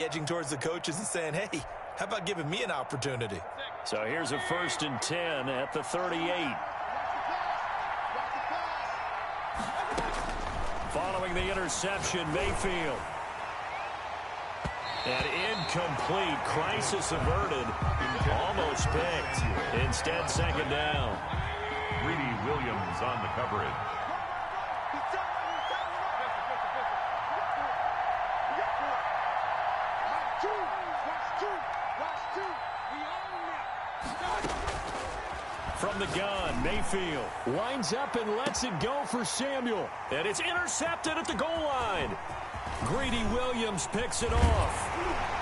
Edging towards the coaches and saying, hey, how about giving me an opportunity? So here's a 1st and 10 at the 38. Following the interception, Mayfield. And incomplete. Crisis averted. Almost picked. Instead, 2nd down. Greedy Williams on the coverage. From the gun, Mayfield winds up and lets it go for Samuel. And it's intercepted at the goal line. Greedy Williams picks it off.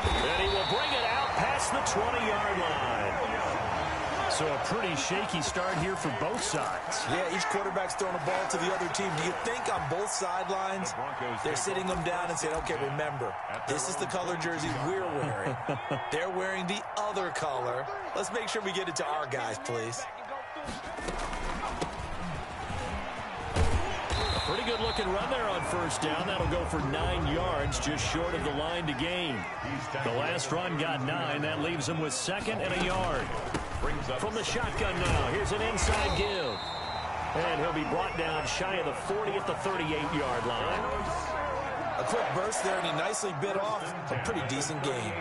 And he will bring it out past the 20-yard line. So a pretty shaky start here for both sides. Yeah, each quarterback's throwing a ball to the other team. Do you think on both sidelines they're sitting them down and saying, okay, remember, this is the color jersey we're wearing. They're wearing the other color. Let's make sure we get it to our guys, please. Pretty good looking run there on 1st down. That'll go for 9 yards, just short of the line to gain. The last run got 9. That leaves him with 2nd and a yard. From the shotgun now, here's an inside give. And he'll be brought down shy of the 40 at the 38-yard line. A quick burst there, and he nicely bit off a pretty decent gain.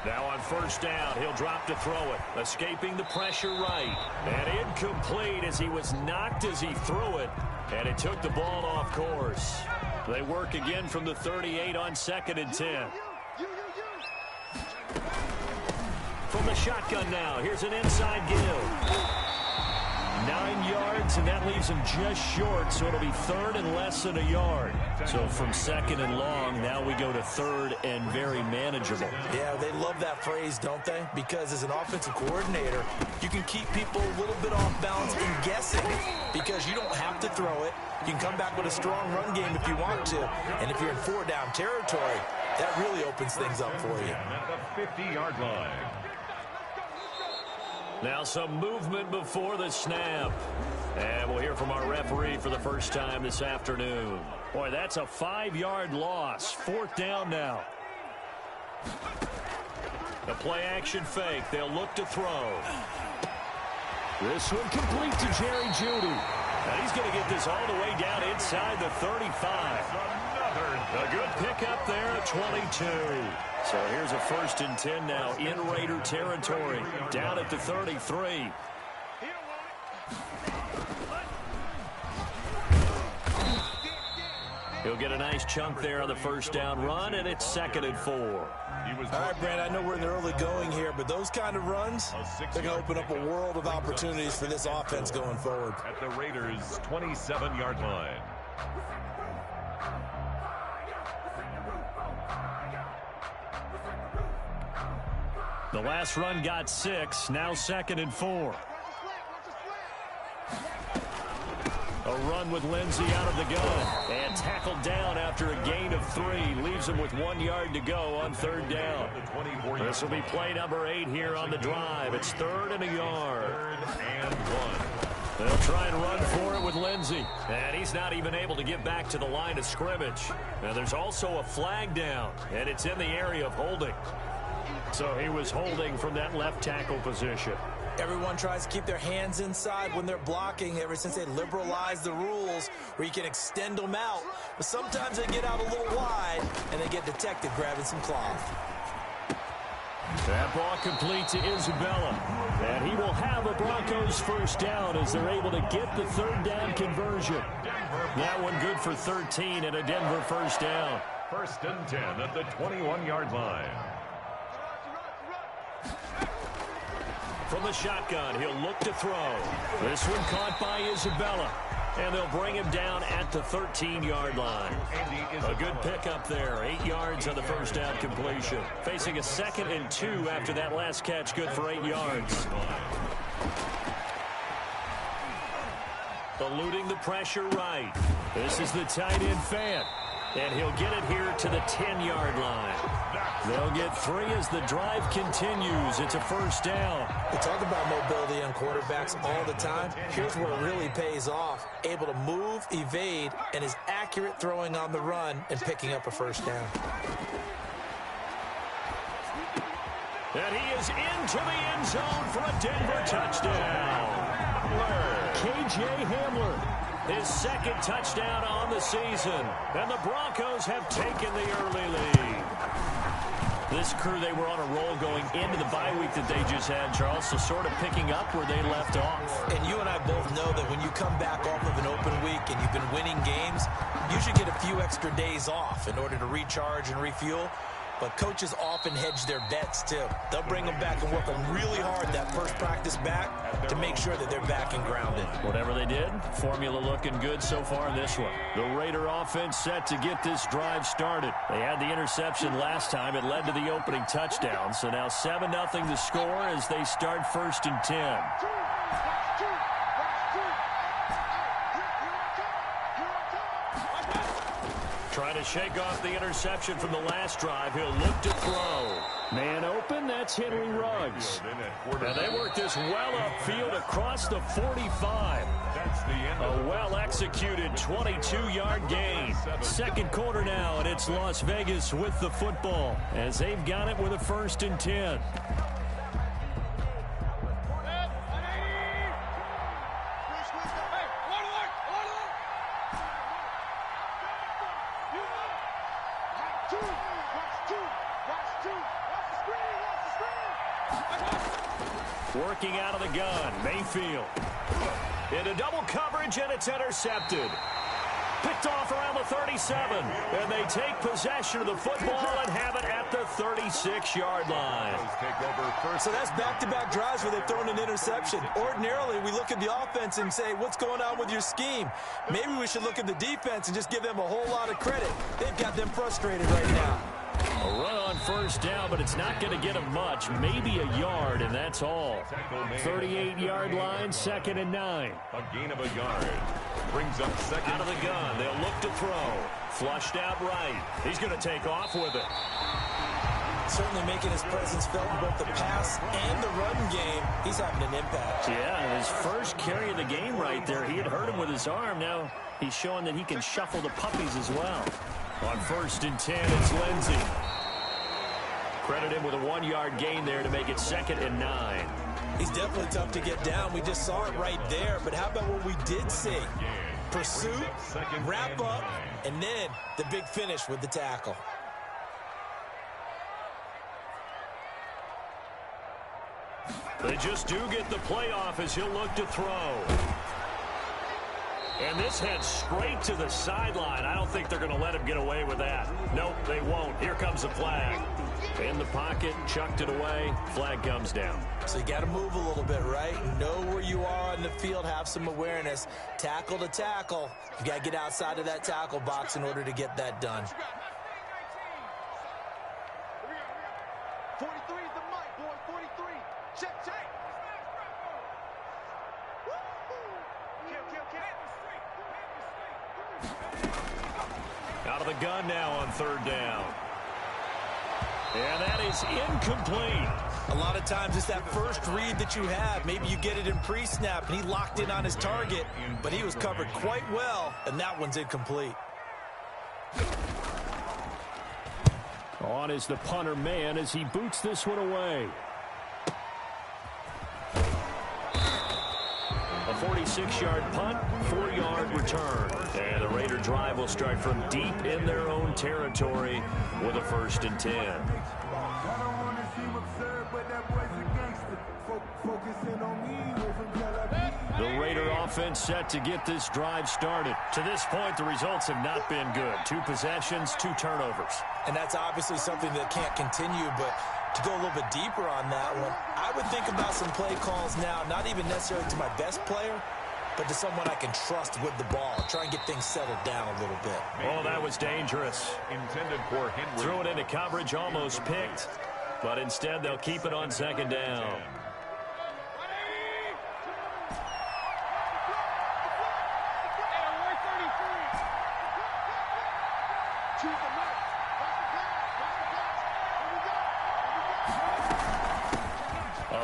Now on 1st down, he'll drop to throw it. Escaping the pressure right. And incomplete as he was knocked as he threw it. And it took the ball off course. They work again from the 38 on 2nd and 10. From the shotgun now, here's an inside give. 9 yards, and that leaves him just short, so it'll be 3rd and less than a yard. So from 2nd and long, now we go to 3rd and very manageable. Yeah, they love that phrase, don't they? Because as an offensive coordinator, you can keep people a little bit off balance and guessing because you don't have to throw it. You can come back with a strong run game if you want to. And if you're in 4-down territory, that really opens things up for you. At the 50-yard line. Now some movement before the snap. And we'll hear from our referee for the first time this afternoon. Boy, that's a 5-yard loss. 4th down now. The play-action fake. They'll look to throw. This one complete to Jerry Jeudy. And he's going to get this all the way down inside the 35. A good pickup there at 22. So here's a 1st and 10 now in Raider territory. Down at the 33. He'll get a nice chunk there on the 1st down run, and it's 2nd and 4. All right, Brand, I know we're in the early going here, but those kind of runs, they're going to open up a world of opportunities for this offense going forward. At the Raiders' 27-yard line. The last run got 6, now 2nd and 4. A run with Lindsey out of the gun. And tackled down after a gain of 3. Leaves him with 1 yard to go on 3rd down. This will be play number 8 here on the drive. It's 3rd and a yard. 3rd and 1. They'll try and run for it with Lindsey. And he's not even able to get back to the line of scrimmage. Now there's also a flag down. And it's in the area of holding. So he was holding from that left tackle position. Everyone tries to keep their hands inside when they're blocking ever since they liberalized the rules where you can extend them out. But sometimes they get out a little wide and they get detected grabbing some cloth. That ball complete to Isabella. And he will have a Broncos 1st down as they're able to get the 3rd down conversion. That one good for 13 and a Denver 1st down. 1st and 10 at the 21-yard line. From the shotgun, he'll look to throw. This one caught by Isabella. And they'll bring him down at the 13-yard line. A good pickup there. 8 yards on the 1st down completion. Facing a 2nd and 2 after that last catch. Good for 8 yards. Eluding the pressure right. This is the tight end Fant. And he'll get it here to the 10-yard line. They'll get 3 as the drive continues. It's a first down. We talk about mobility on quarterbacks all the time. Here's where it really pays off. Able to move, evade, and is accurate throwing on the run and picking up a first down. And he is into the end zone for a Denver touchdown. K.J. Hamler. His second touchdown on the season. And the Broncos have taken the early lead. This crew, they were on a roll going into the bye week that they just had, Charles, so sort of picking up where they left off. And you and I both know that when you come back off of an open week and you've been winning games, you should get a few extra days off in order to recharge and refuel. But coaches often hedge their bets, too. They'll bring them back and work them really hard that first practice back to make sure that they're back and grounded. Whatever they did, formula looking good so far in this one. The Raider offense set to get this drive started. They had the interception last time. It led to the opening touchdown. So now 7-0 the score as they start 1st and 10. Trying to shake off the interception from the last drive. He'll look to throw. Man open, that's Henry Ruggs. And they work this well upfield across the 45. A well-executed 22-yard gain. Second quarter now, and it's Las Vegas with the football as they've got it with a 1st and 10. Working out of the gun, Mayfield. Into double coverage, and it's intercepted. Picked off around the 37. And they take possession of the football and have it at the 36-yard line. So that's back-to-back drives where they've thrown an interception. Ordinarily, we look at the offense and say, what's going on with your scheme? Maybe we should look at the defense and just give them a whole lot of credit. They've got them frustrated right now. A run on first down, but it's not going to get him much. Maybe a yard, and that's all. 38-yard line, 2nd and 9. A gain of a yard. Brings up second. Out of the gun. They'll look to throw. Flushed out right. He's going to take off with it. Certainly making his presence felt in both the pass and the run game. He's having an impact. Yeah, his first carry of the game right there. He had hurt him with his arm. Now he's showing that he can shuffle the puppies as well. On 1st and 10, it's Lindsey. Credit him with a 1-yard gain there to make it 2nd and 9. He's definitely tough to get down. We just saw it right there. But how about what we did see? Pursuit, wrap up, and then the big finish with the tackle. They just do get the playoff as he'll look to throw. And this heads straight to the sideline. I don't think they're going to let him get away with that. Nope, they won't. Here comes the flag. In the pocket, chucked it away. Flag comes down. So you got to move a little bit, right? Know where you are on the field. Have some awareness. Tackle to tackle. You got to get outside of that tackle box in order to get that done. 43 is the mic, boy. 43. Check, check. Out of the gun now on 3rd down. And that is incomplete. A lot of times it's that first read that you have. Maybe you get it in pre-snap, and he locked in on his target, but he was covered quite well, and that one's incomplete. On is the punter man as he boots this one away. A 46-yard punt, 4-yard return. And the Raider drive will start from deep in their own territory with a 1st and 10. The Raider offense set to get this drive started. To this point, the results have not been good. 2 possessions, 2 turnovers. And that's obviously something that can't continue, but to go a little bit deeper on that one, I would think about some play calls now, not even necessarily to my best player, but to someone I can trust with the ball. Try and get things settled down a little bit. Oh, that was dangerous. Intended for Henry. Threw it into coverage, almost picked, but instead they'll keep it on 2nd down.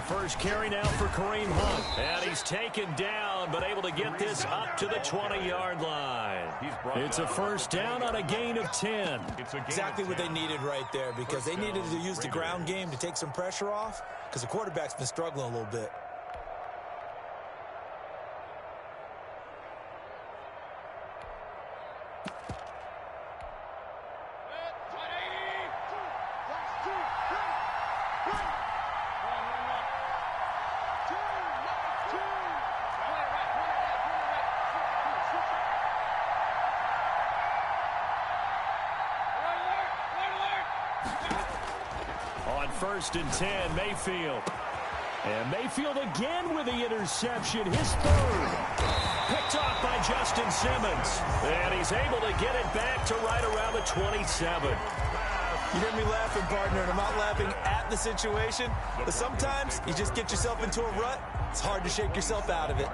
first carry now for Kareem Hunt. And he's taken down, but able to get this up to the 20-yard line. It's a first down on a gain of 10. Exactly what they needed right there, because they needed to use the ground game to take some pressure off, because the quarterback's been struggling a little bit. First and 10, Mayfield. And Mayfield again with the interception, his third. Picked off by Justin Simmons. And he's able to get it back to right around the 27. You hear me laughing, partner, and I'm not laughing at the situation, but sometimes you just get yourself into a rut. It's hard to shake yourself out of it.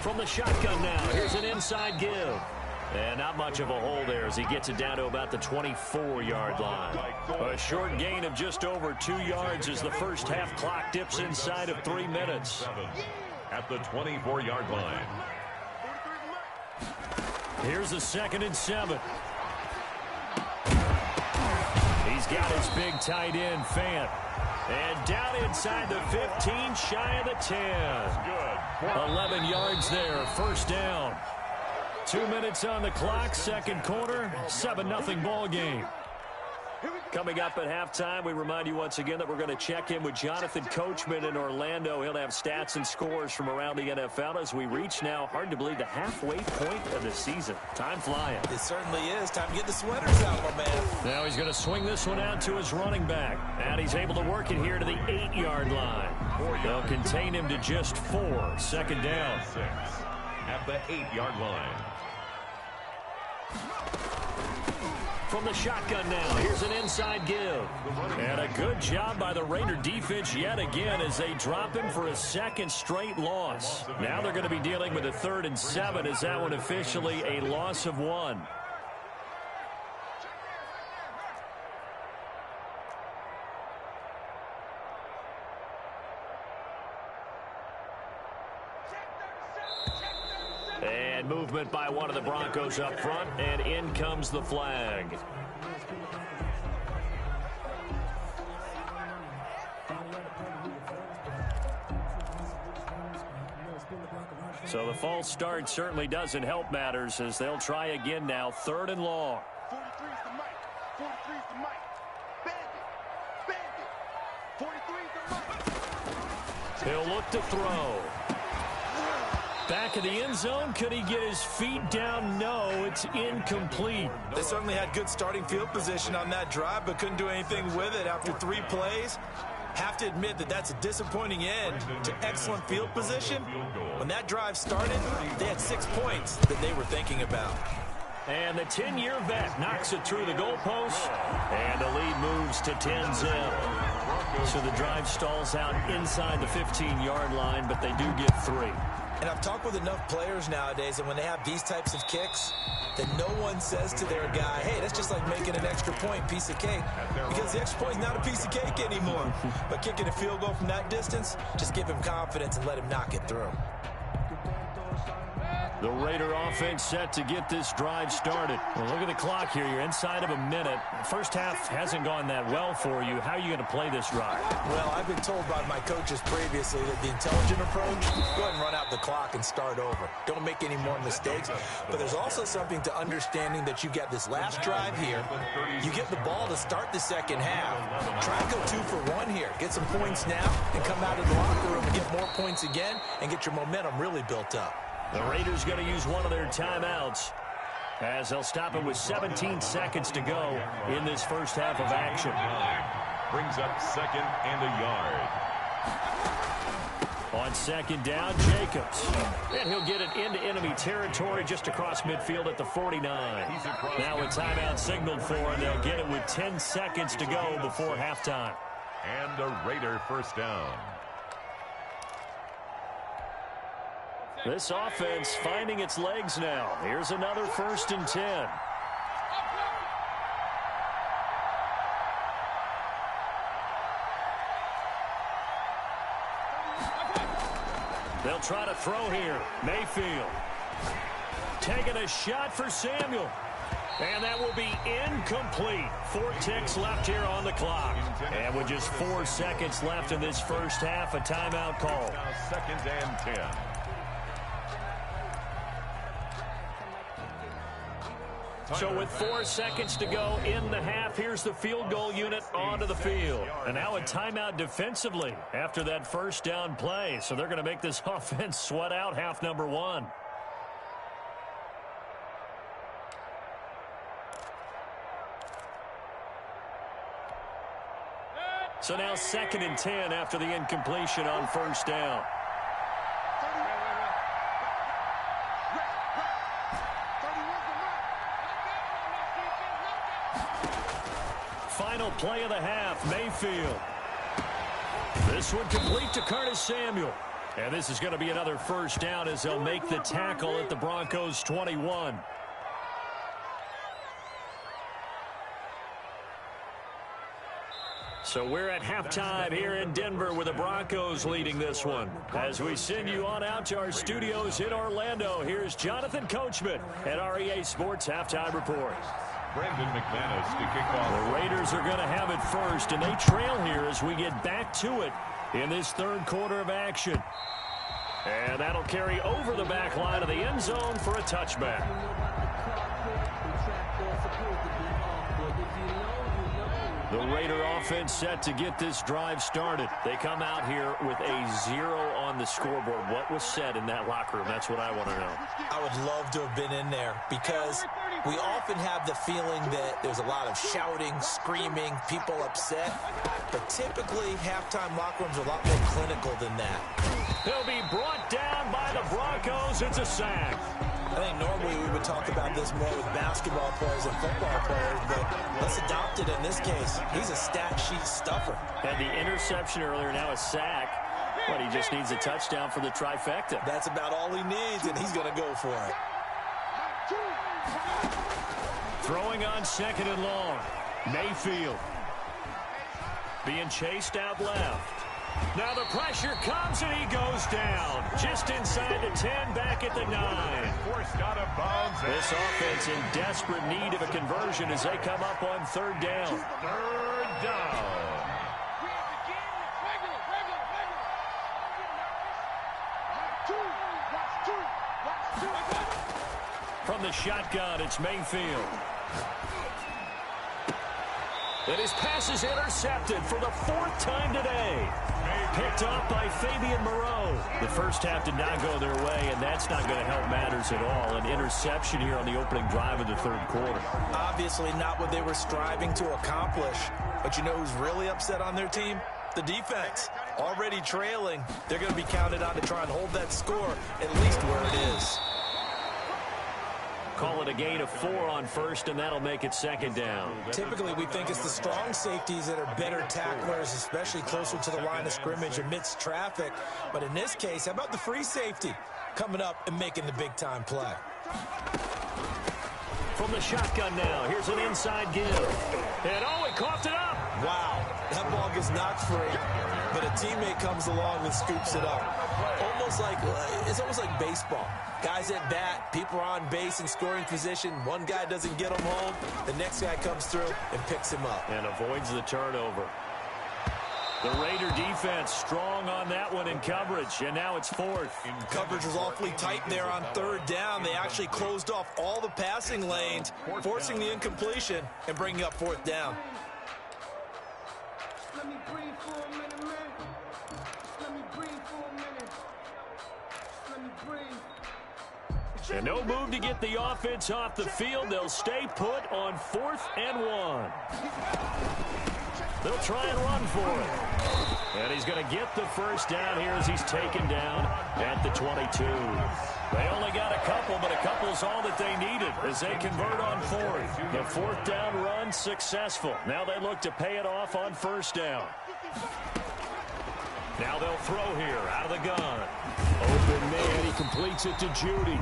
From the shotgun now, here's an inside give. And not much of a hole there as he gets it down to about the 24-yard line. A short gain of just over 2 yards as the first half clock dips inside of 3 minutes. At the 24-yard line. Here's a 2nd and 7. He's got his big tight end, Fant. And down inside the 15, shy of the 10. 11 yards there, first down. 2 minutes on the clock, second quarter, 7-0 ball game. Coming up at halftime, we remind you once again that we're going to check in with Jonathan Coachman in Orlando. He'll have stats and scores from around the NFL as we reach now, hard to believe, the halfway point of the season. Time flying. It certainly is. Time to get the sweaters out, my man. Now he's going to swing this one out to his running back. And he's able to work it here to the 8-yard line. They'll contain him to just 4. Second down. At the 8-yard line. From the shotgun now, here's an inside give. And a good job by the Raider defense yet again as they drop him for a second straight loss. Now they're going to be dealing with a 3rd and 7 as that one officially a loss of 1. And movement by one of the Broncos up front, and in comes the flag. So the false start certainly doesn't help matters as they'll try again now, 3rd and long. 43's the mic. 43's the mic. Bandit. Bandit. 43's the mic. He'll look to throw. Back of the end zone. Could he get his feet down? No, it's incomplete. They certainly had good starting field position on that drive, but couldn't do anything with it after 3 plays. Have to admit that that's a disappointing end to excellent field position. When that drive started, they had 6 points that they were thinking about. And the 10-year vet knocks it through the goalpost, and the lead moves to 10-0. So the drive stalls out inside the 15-yard line, but they do get 3. And I've talked with enough players nowadays, and when they have these types of kicks, that no one says to their guy, hey, that's just like making an extra point, piece of cake. Because the extra point is not a piece of cake anymore. But kicking a field goal from that distance, just give him confidence and let him knock it through. The Raider offense set to get this drive started. Well, look at the clock here. You're inside of a minute. First half hasn't gone that well for you. How are you going to play this drive? Well, I've been told by my coaches previously that the intelligent approach, go ahead and run out the clock and start over. Don't make any more mistakes. But there's also something to understanding that you get this last drive here. You get the ball to start the second half. Try to go 2 for 1 here. Get some points now and come out of the locker room and get more points again and get your momentum really built up. The Raiders going to use one of their timeouts as they'll stop it with 17 seconds to go in this first half of action. Brings up 2nd and a yard. On 2nd down, Jacobs. And he'll get it into enemy territory just across midfield at the 49. Now a timeout signaled for, and they'll get it with 10 seconds to go before halftime. And a Raider first down. This offense finding its legs now. Here's another 1st and 10. They'll try to throw here. Mayfield taking a shot for Samuel. And that will be incomplete. 4 ticks left here on the clock. And with just 4 seconds left in this first half, a timeout call. Now 2nd and 10. So with 4 seconds to go in the half, here's the field goal unit onto the field. And now a timeout defensively after that first down play. So they're going to make this offense sweat out half number 1. So now 2nd and 10 after the incompletion on first down. Final play of the half, Mayfield. This one complete to Curtis Samuel. And this is going to be another first down as they'll make the tackle at the Broncos' 21. So we're at halftime here in Denver with the Broncos leading this one. As we send you on out to our studios in Orlando, here's Jonathan Coachman at REA Sports Halftime Report. Brandon McManus to kick off. The Raiders are going to have it first, and they trail here as we get back to it in this 3rd quarter of action. And that'll carry over the back line of the end zone for a touchback. The Raider offense set to get this drive started. They come out here with a 0 on the scoreboard. What was said in that locker room? That's what I want to know. I would love to have been in there because we often have the feeling that there's a lot of shouting, screaming, people upset. But typically, halftime locker rooms are a lot more clinical than that. He'll be brought down by the Broncos. It's a sack. I think normally we would talk about this more with basketball players and football players, but let's adopt it in this case. He's a stat sheet stuffer. And the interception earlier, now a sack. But he just needs a touchdown for the trifecta. That's about all he needs, and he's going to go for it. Throwing on 2nd and long. Mayfield being chased out left. Now the pressure comes and he goes down. Just inside the 10, back at the 9. Forced out of bounds. This offense in desperate need of a conversion as they come up on 3rd down. 3rd down. From the shotgun, it's Mayfield. And his pass is intercepted for the 4th time today. Picked off by Fabian Moreau. The first half did not go their way, and that's not going to help matters at all. An interception here on the opening drive of the 3rd quarter. Obviously not what they were striving to accomplish. But you know who's really upset on their team? The defense. Already trailing. They're going to be counted on to try and hold that score at least where it is. Call it a gain of 4 on first, and that'll make it 2nd down. Typically, we think it's the strong safeties that are better tacklers, especially closer to the line of scrimmage amidst traffic. But in this case, how about the free safety coming up and making the big-time play? From the shotgun now, here's an inside give. And oh, he coughed it up. Wow, that ball gets knocked free, but a teammate comes along and scoops it up. It's almost like baseball. Guys at bat, people are on base in scoring position. One guy doesn't get him home. The next guy comes through and picks him up. And avoids the turnover. The Raider defense strong on that one in coverage, and now it's 4th. Coverage was awfully tight there on 3rd down. They actually closed off all the passing lanes, forcing the incompletion and bringing up 4th down. Let me breathe for a minute, man. Let me breathe for a minute. Let me breathe. And no move to get the offense off the field. They'll stay put on 4th and 1. They'll try and run for it. And he's going to get the first down here as he's taken down at the 22. They only got a couple, but a couple's all that they needed as they convert on 4th. The 4th down run successful. Now they look to pay it off on 1st down. Now they'll throw here out of the gun. Open man, he completes it to Judy.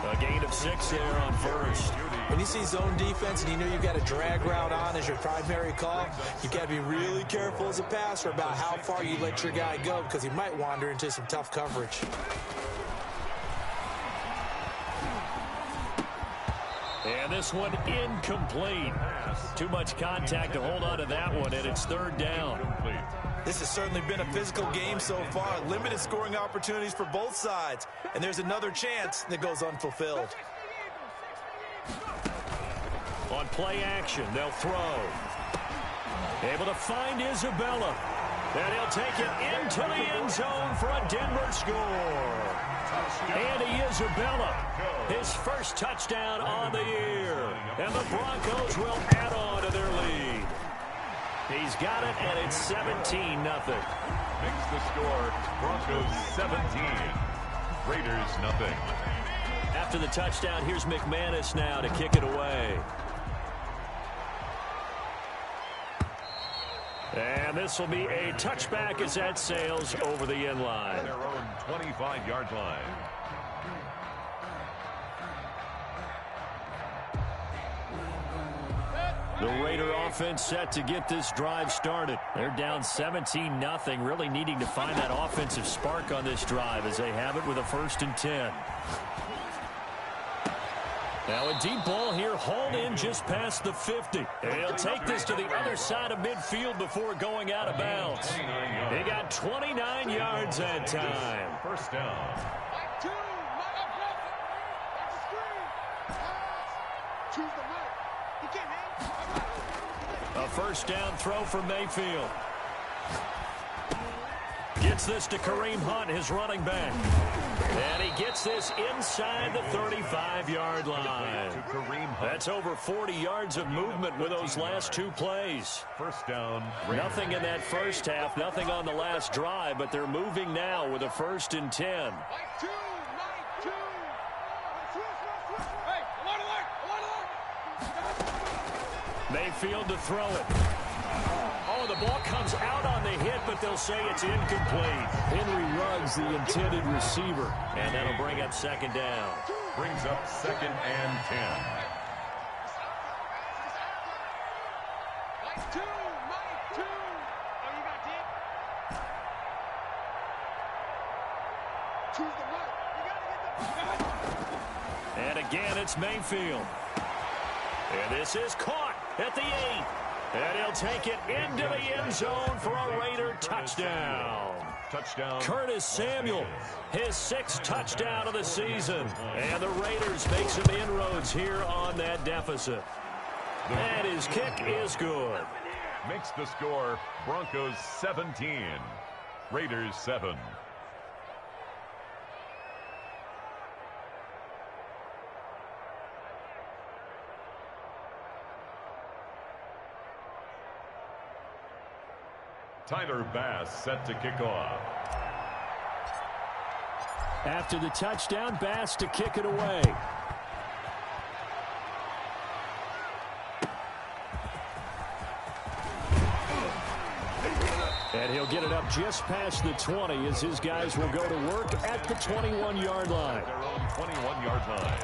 A gain of 6 there on first. When you see zone defense and you know you've got a drag route on as your primary call, you've got to be really careful as a passer about how far you let your guy go because he might wander into some tough coverage. And this one incomplete. Too much contact to hold on to that one, and it's 3rd down. This has certainly been a physical game so far. Limited scoring opportunities for both sides. And there's another chance that goes unfulfilled. On play action, they'll throw. Able to find Isabella. And he'll take it into the end zone for a Denver score. Andy Isabella, his first touchdown on the year. And the Broncos will add on to their lead. He's got it, and it's 17-0. Makes the score Broncos 17. Raiders nothing. After the touchdown, here's McManus now to kick it away. And this will be a touchback as that sails over the end line. Their own 25-yard line. The Raider offense set to get this drive started. They're down 17-0, really needing to find that offensive spark on this drive as they have it with a 1st and 10. Now a deep ball here, hauled in just past the 50. He'll take this to the other side of midfield before going out of bounds. He got 29 yards that time. 1st down. A 1st down throw for Mayfield. Gets this to Kareem Hunt, his running back. And he gets this inside the 35-yard line. That's over 40 yards of movement with those last 2 plays. 1st down. Nothing in that first half, nothing on the last drive, but they're moving now with a 1st and 10. Mayfield to throw it. Oh, the ball comes out on the hit, but they'll say it's incomplete. Henry Ruggs, the intended receiver, and that'll bring up 2nd down. Brings up 2nd and 10. And again, it's Mayfield. And this is caught at the 8. And he'll take it into the end zone for a Raider touchdown. Curtis Samuel, his 6th touchdown of the season. And the Raiders make some inroads here on that deficit. And his kick is good. Makes the score Broncos 17. Raiders 7. Tyler Bass set to kick off. After the touchdown, Bass to kick it away. And he'll get it up just past the 20 as his guys will go to work at the 21-yard line. Their own 21-yard line.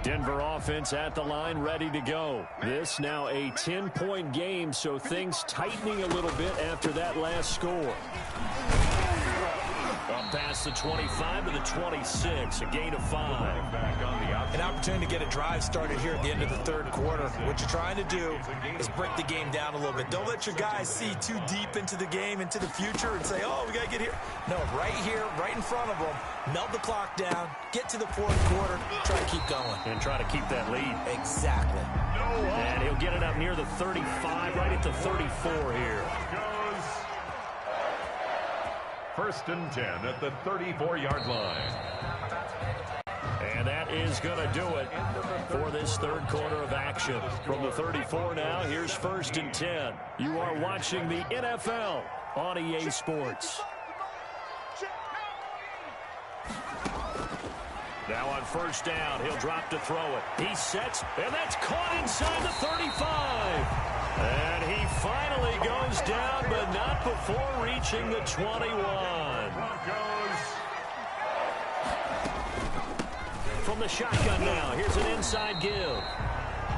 Denver offense at the line, ready to go. This now a 10-point game, so things tightening a little bit after that last score. Up past the 25 to the 26, a gain of 5. An opportunity to get a drive started here at the end of the 3rd quarter. What you're trying to do is break the game down a little bit. Don't let your guys see too deep into the game, into the future, and say, oh, we got to get here. No, right here, right in front of them, melt the clock down, get to the 4th quarter, try to keep going. And try to keep that lead. Exactly. And he'll get it up near the 35, right at the 34 here. 1st and 10 at the 34-yard line. And that is going to do it for this 3rd quarter of action. From the 34 now, here's 1st and 10. You are watching the NFL on EA Sports. Now on first down, he'll drop to throw it. He sets, and that's caught inside the 35. And he finally goes down, but not before reaching the 21. From the shotgun now, here's an inside give.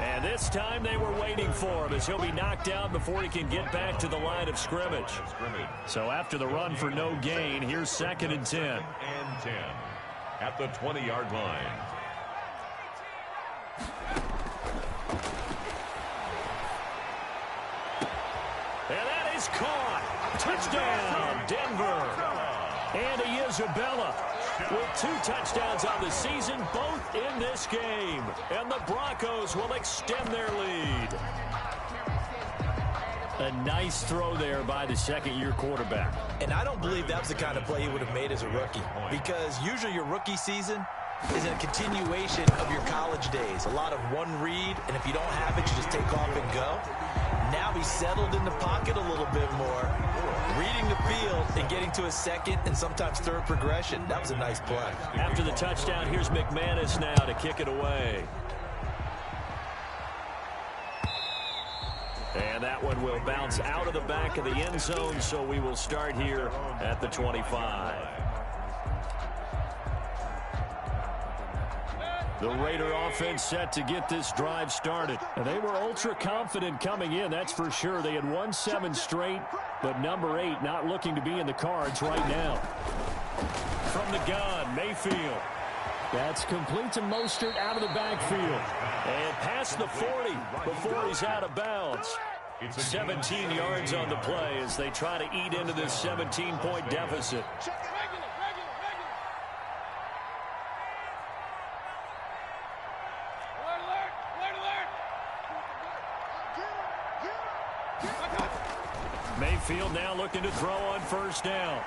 And this time they were waiting for him as he'll be knocked out before he can get back to the line of scrimmage. So after the run for no gain, here's 2nd and 10. And 10 at the 20-yard line. And that is caught. Touchdown, Denver. Andy Isabella with 2 touchdowns on the season, both in this game. And the Broncos will extend their lead. A nice throw there by the second-year quarterback. And I don't believe that was the kind of play he would have made as a rookie, because usually your rookie season is a continuation of your college days. A lot of one read, and if you don't have it, you just take off and go. Now he's settled in the pocket a little bit more, reading the field and getting to a second and sometimes third progression. That was a nice play. After the touchdown, here's McManus now to kick it away. And that one will bounce out of the back of the end zone, so we will start here at the 25. The Raider offense set to get this drive started. And they were ultra confident coming in, that's for sure. They had won 7 straight, but number 8 not looking to be in the cards right now. From the gun, Mayfield. That's complete to Mostert out of the backfield. And past the 40 before he's out of bounds. 17 yards on the play as they try to eat into this 17-point deficit. Mayfield now looking to throw on first down.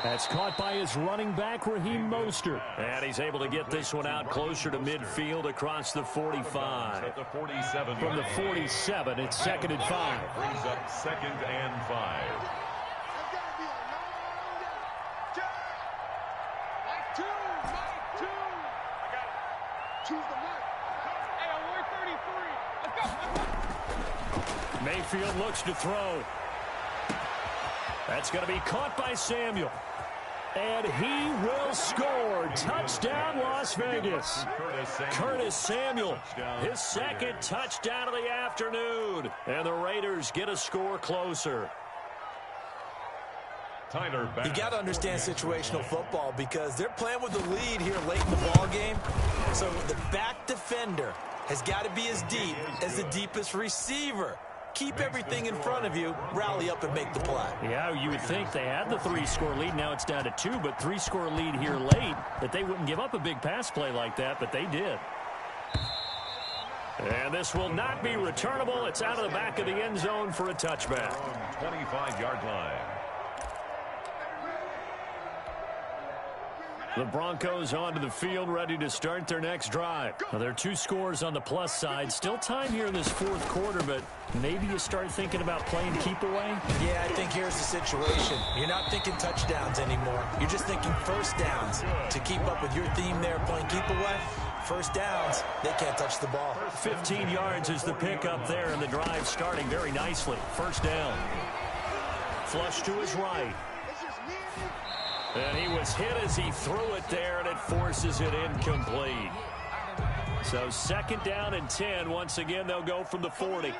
That's caught by his running back, Raheem Mostert. And he's able to get this one out closer to midfield across the 45. From the 47, it's 2nd and 5. Brings up 2nd and 5. Mayfield looks to throw. That's going to be caught by Samuel. And he will score. Touchdown, Las Vegas. Curtis Samuel, his 2nd touchdown of the afternoon. And the Raiders get a score closer. You got to understand situational football because they're playing with the lead here late in the ball game. So the back defender has got to be as deep as the deepest receiver. Keep everything in front of you, rally up and make the play. Yeah, you would think they had the 3-score lead. Now it's down to 2, but 3-score lead here late, that they wouldn't give up a big pass play like that, but they did. And this will not be returnable. It's out of the back of the end zone for a touchback. 25-yard line. The Broncos onto the field, ready to start their next drive. Now, there are 2 scores on the plus side. Still time here in this 4th quarter, but maybe you start thinking about playing keep away? Yeah, I think here's the situation. You're not thinking touchdowns anymore. You're just thinking first downs. To keep up with your theme there, playing keep away, first downs, they can't touch the ball. 15 yards is the pickup there, and the drive starting very nicely. First down. Flush to his right. And he was hit as he threw it there, and it forces it incomplete. So 2nd down and 10. Once again, they'll go from the 40.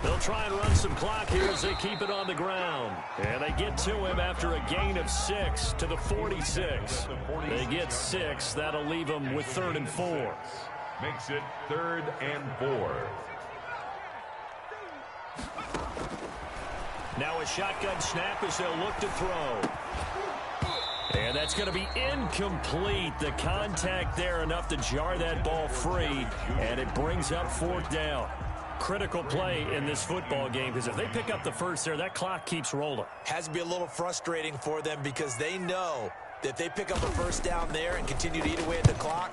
They'll try and run some clock here as they keep it on the ground. And they get to him after a gain of 6 to the 46. They get 6. That'll leave them with 3rd and 4. Makes it 3rd and 4. Now a shotgun snap as they'll look to throw. And that's going to be incomplete. The contact there enough to jar that ball free, and it brings up 4th down. Critical play in this football game because if they pick up the first there, that clock keeps rolling. Has to be a little frustrating for them because they know that if they pick up a first down there and continue to eat away at the clock,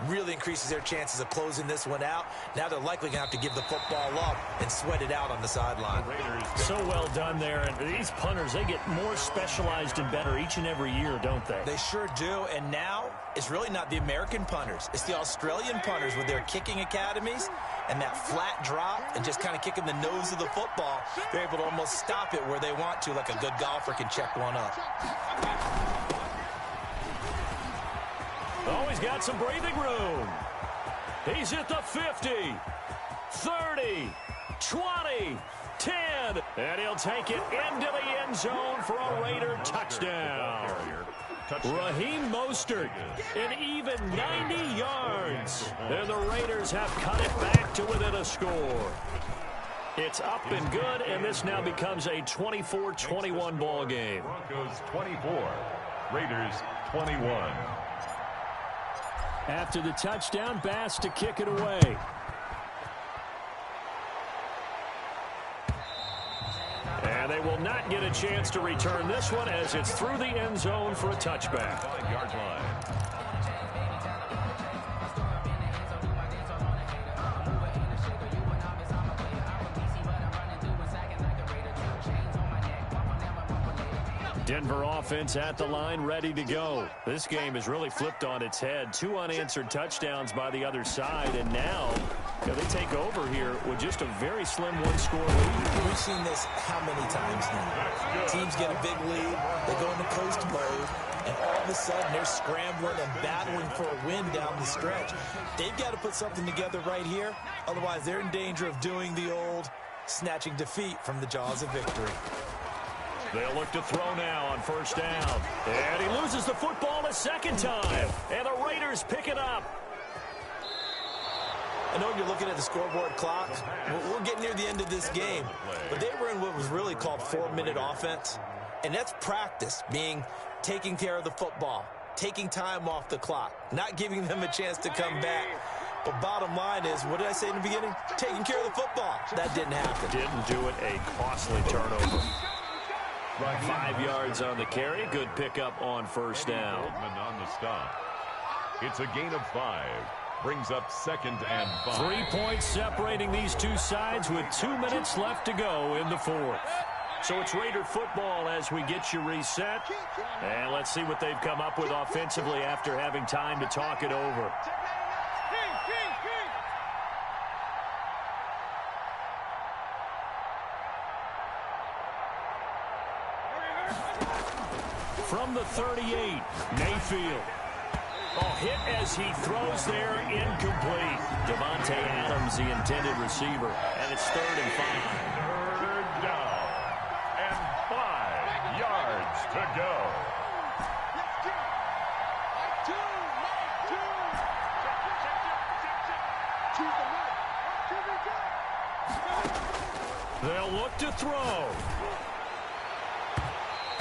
really increases their chances of closing this one out. Now they're likely going to have to give the football up and sweat it out on the sideline. So well done there. And these punters, they get more specialized and better each and every year, don't they? They sure do. And now it's really not the American punters. It's the Australian punters with their kicking academies and that flat drop and just kind of kicking the nose of the football. They're able to almost stop it where they want to, like a good golfer can check one up. Oh, he's got some breathing room. He's at the 50, 30, 20, 10, and he'll take it into the end zone for a Raider touchdown. Raheem Mostert, an even 90 yards. And the Raiders have cut it back to within a score. It's up and good, and this now becomes a 24-21 ball game. Broncos 24, Raiders 21. After the touchdown, Bass to kick it away. And they will not get a chance to return this one as it's through the end zone for a touchback. 5-yard line. Denver offense at the line, ready to go. This game is really flipped on its head. 2 unanswered touchdowns by the other side, and now they take over here with just a very slim one-score lead. We've seen this how many times now? Teams get a big lead, they go into coast mode, and all of a sudden they're scrambling and battling for a win down the stretch. They've got to put something together right here, otherwise they're in danger of doing the old snatching defeat from the jaws of victory. They'll look to throw now on first down. And he loses the football a second time. And the Raiders pick it up. I know you're looking at the scoreboard clock. We're getting near the end of this game. But they were in what was really called 4-minute offense. And that's practice, being taking care of the football, taking time off the clock, not giving them a chance to come back. But bottom line is, what did I say in the beginning? Taking care of the football. That didn't happen. Didn't do it. A costly turnover. 5 yards on the carry. Good pickup on first down. On the stop. It's a gain of 5. Brings up 2nd and 5. 3 points separating these two sides with 2 minutes left to go in the 4th. So it's Raider football as we get you reset. And let's see what they've come up with offensively after having time to talk it over. From the 38, Mayfield. Oh, hit as he throws there, incomplete. Devontae Adams, the intended receiver, and it's 3rd and 5. 3rd down and 5 yards to go. They'll look to throw.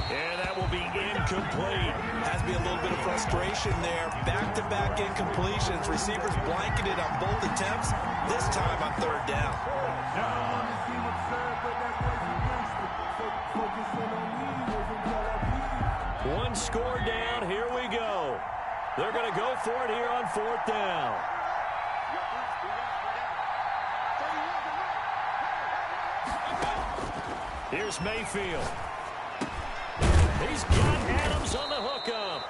And that will be incomplete. Has to be a little bit of frustration there. Back-to-back incompletions. Receivers blanketed on both attempts. This time on 3rd down. One score down. Here we go. They're going to go for it here on 4th down. Here's Mayfield. He's got Adams on the hookup.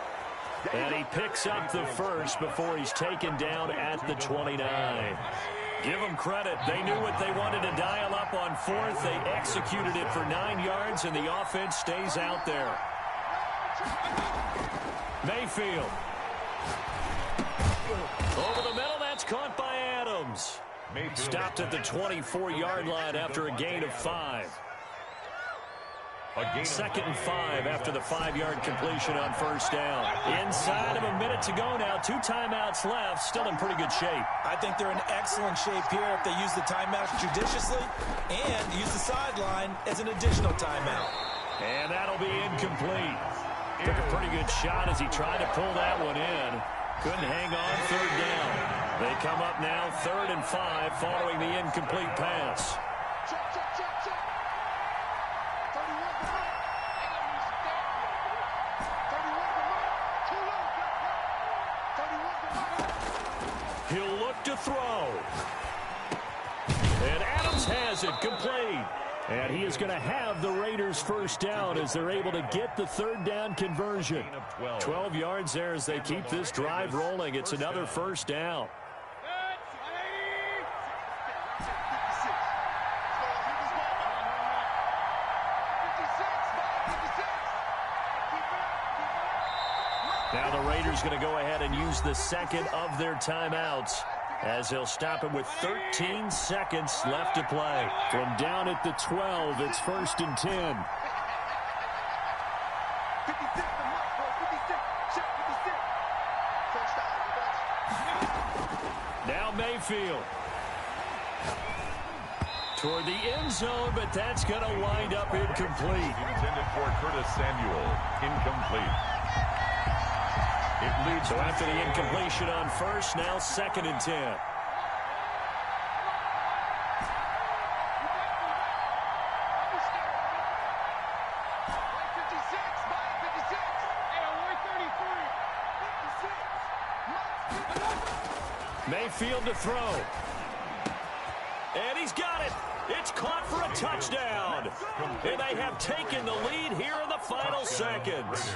And he picks up the first before he's taken down at the 29. Give them credit. They knew what they wanted to dial up on 4th. They executed it for 9 yards, and the offense stays out there. Mayfield. Over the middle, that's caught by Adams. Stopped at the 24-yard line after a gain of 5. 2nd and 5 after the 5-yard completion on first down. Inside of a minute to go now. 2 timeouts left. Still in pretty good shape. I think they're in excellent shape here if they use the timeouts judiciously and use the sideline as an additional timeout. And that'll be incomplete. Took a pretty good shot as he tried to pull that one in. Couldn't hang on 3rd down. They come up now 3rd and 5 following the incomplete pass. He'll look to throw. And Adams has it complete. And he is going to have the Raiders first down as they're able to get the third down conversion. 12 yards there as they keep this drive rolling. It's another first down. Now the Raiders going to go ahead and use the second of their timeouts as they'll stop it with 13 seconds left to play. From down at the 12, it's 1st and 10. Now Mayfield. Toward the end zone, but that's going to wind up incomplete. Intended for Curtis Samuel. Incomplete. It leads. So after the incompletion on first, now 2nd and 10. Mayfield to throw. And he's got it. It's caught for a touchdown. And they have taken the lead here in the final seconds.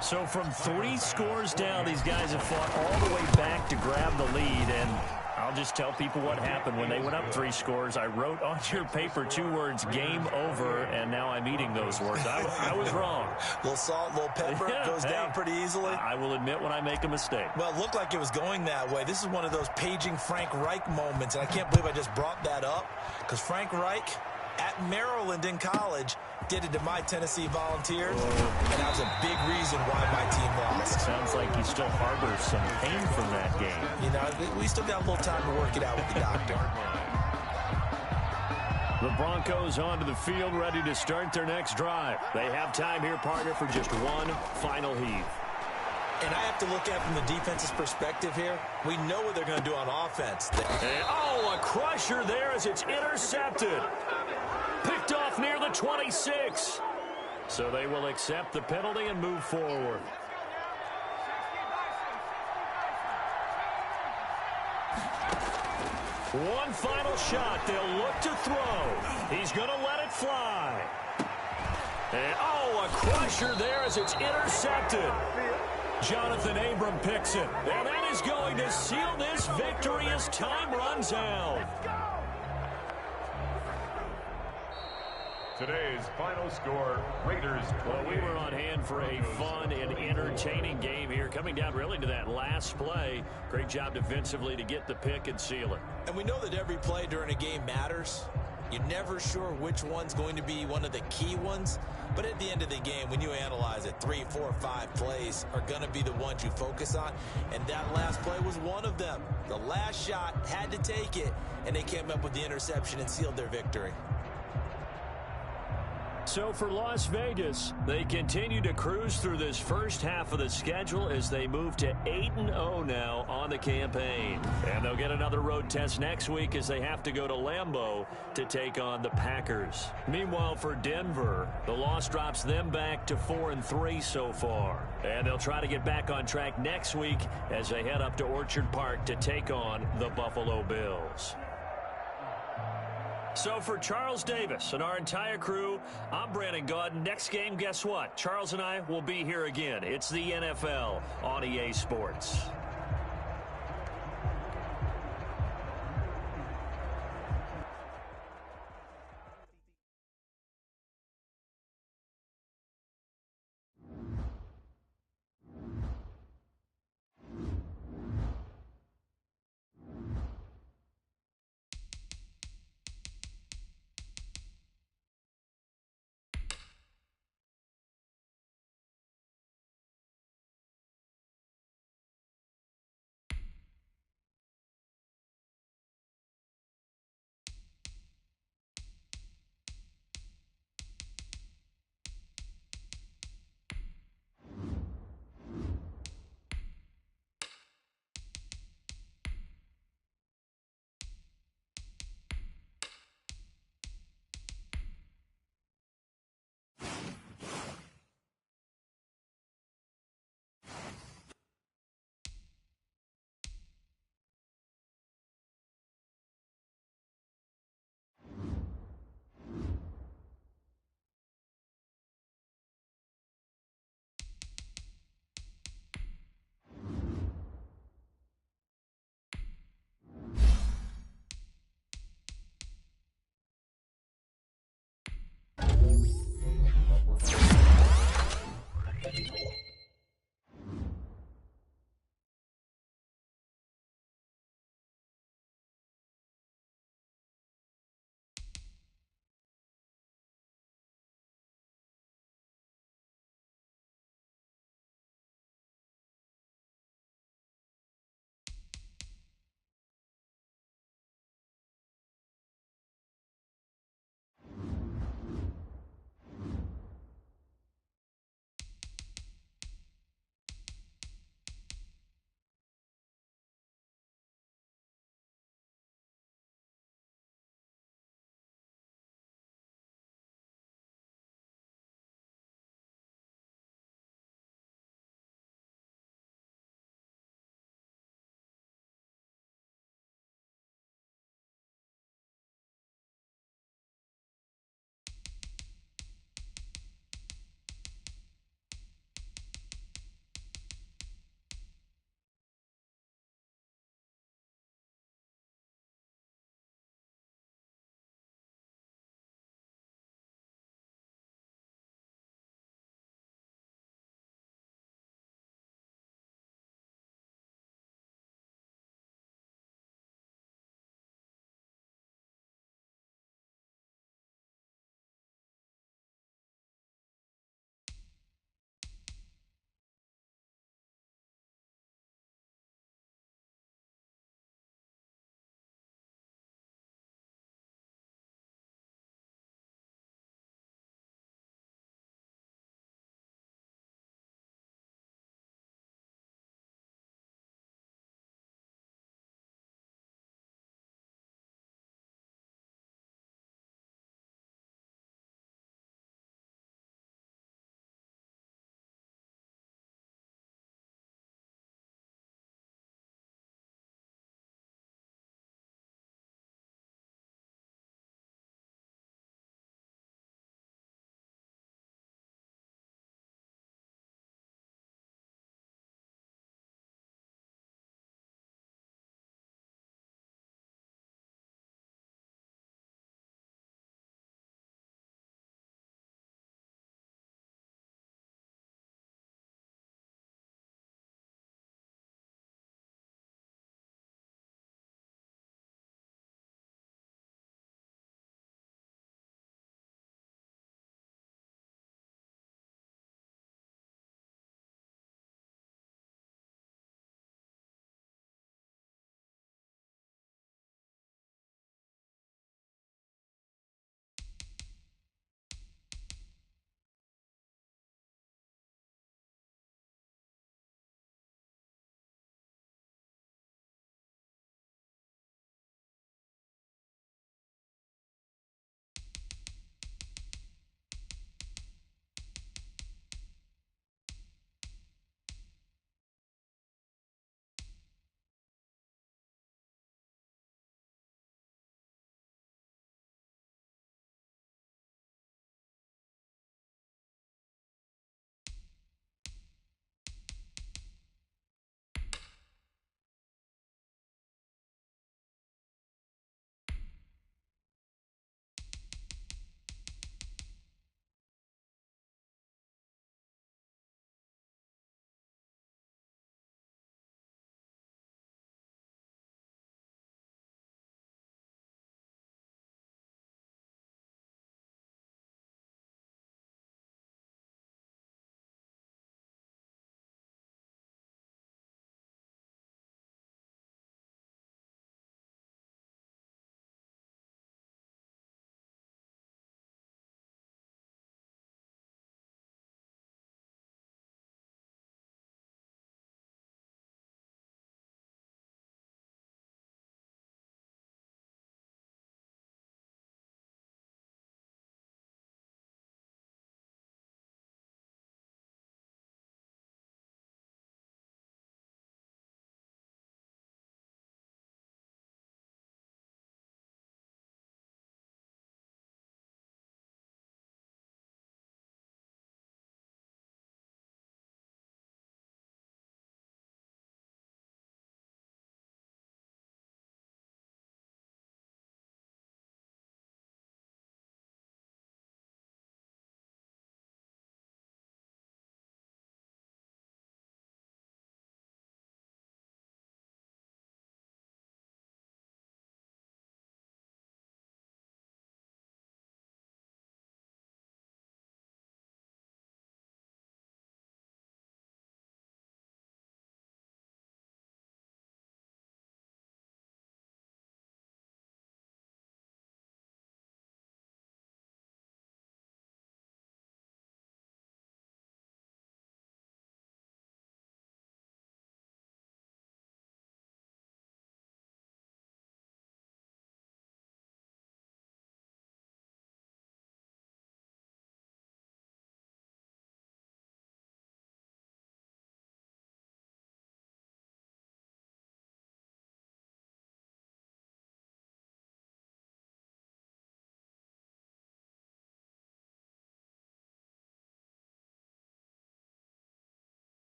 So from 3 scores down, these guys have fought all the way back to grab the lead. And I'll just tell people what happened when they went up 3 scores. I wrote on your paper 2 words, game over, and now I'm eating those words. I was wrong. Little salt, little pepper, goes down pretty easily. I will admit when I make a mistake. Well, it looked like it was going that way. This is one of those paging Frank Reich moments, and I can't believe I just brought that up, because Frank Reich at Maryland in college did it to my Tennessee Volunteers, and that was a big reason why my team lost. Sounds like he still harbors some pain from that game. You know, we still got a little time to work it out with the doctor. The Broncos onto the field, ready to start their next drive. They have time here, partner, for just one final heave. And I have to look at it from the defense's perspective here. We know what they're going to do on offense. And, a crusher there as it's intercepted. Picked off near the 26. So they will accept the penalty and move forward. One final shot. They'll look to throw. He's going to let it fly. And, a crusher there as it's intercepted. Jonathan Abram picks it. And that is going to seal this victory as time runs out. Today's final score, Raiders 28. Well, we were on hand for a fun and entertaining game here. Coming down really to that last play. Great job defensively to get the pick and seal it. And we know that every play during a game matters. You're never sure which one's going to be one of the key ones. But at the end of the game, when you analyze it, 3, 4, 5 plays are going to be the ones you focus on. And that last play was one of them. The last shot had to take it, and they came up with the interception and sealed their victory. So for Las Vegas, they continue to cruise through this first half of the schedule as they move to 8-0 now on the campaign. And they'll get another road test next week as they have to go to Lambeau to take on the Packers. Meanwhile, for Denver, the loss drops them back to 4-3 so far. And they'll try to get back on track next week as they head up to Orchard Park to take on the Buffalo Bills. So for Charles Davis and our entire crew, I'm Brandon Gaudin. Next game, guess what? Charles and I will be here again. It's the NFL on EA Sports.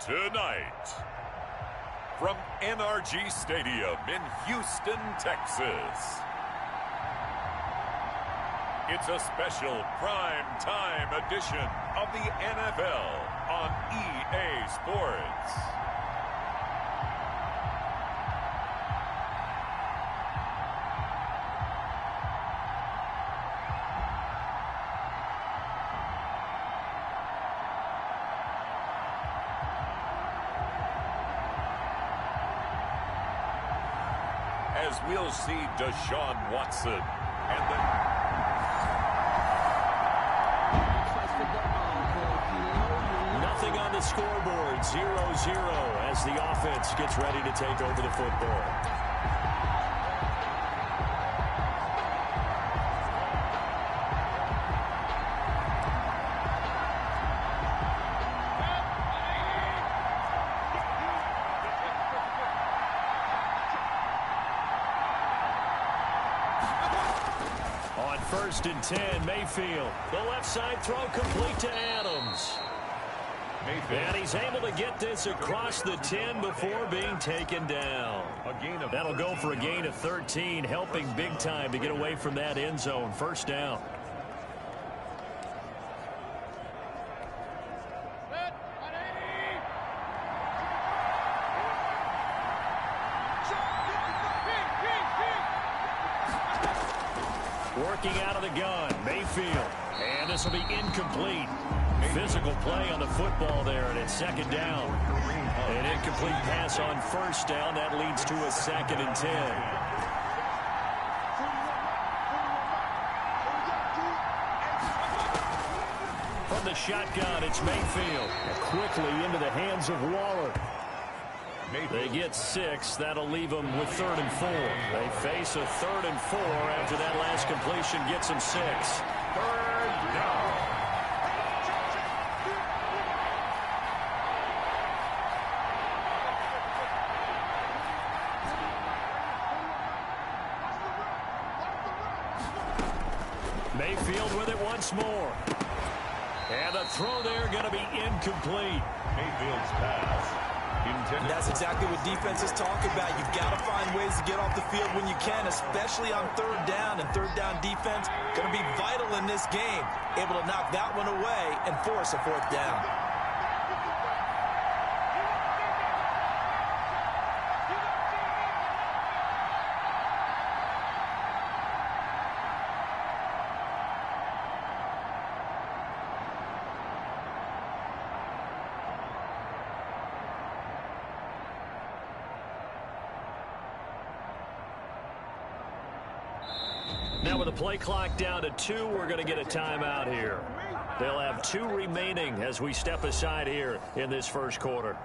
Tonight, from NRG Stadium in Houston, Texas, it's a special prime time edition of the NFL on EA Sports. As we'll see Deshaun Watson and the... Nothing on the scoreboard, 0-0 as the offense gets ready to take over the football. First and 10, Mayfield. The left side throw complete to Adams. And he's able to get this across the 10 before being taken down. That'll go for a gain of 13, helping big time to get away from that end zone. First down. Working out of the gun, Mayfield. And this will be incomplete. Physical play on the football there, and it's second down. An incomplete pass on first down. That leads to a 2nd and 10. From the shotgun, it's Mayfield. Quickly into the hands of Waller. They get 6. That'll leave them with 3rd and 4. They face a 3rd and 4 after that last completion gets them 6. 3rd down. Mayfield with it once more. And the throw there going to be incomplete. Mayfield's pass. And that's exactly what defenses talk about. You've got to find ways to get off the field when you can, especially on third down. And third down defense going to be vital in this game. Able to knock that one away and force a fourth down. Now with the play clock down to 2, we're going to get a timeout here. They'll have 2 remaining as we step aside here in this first quarter.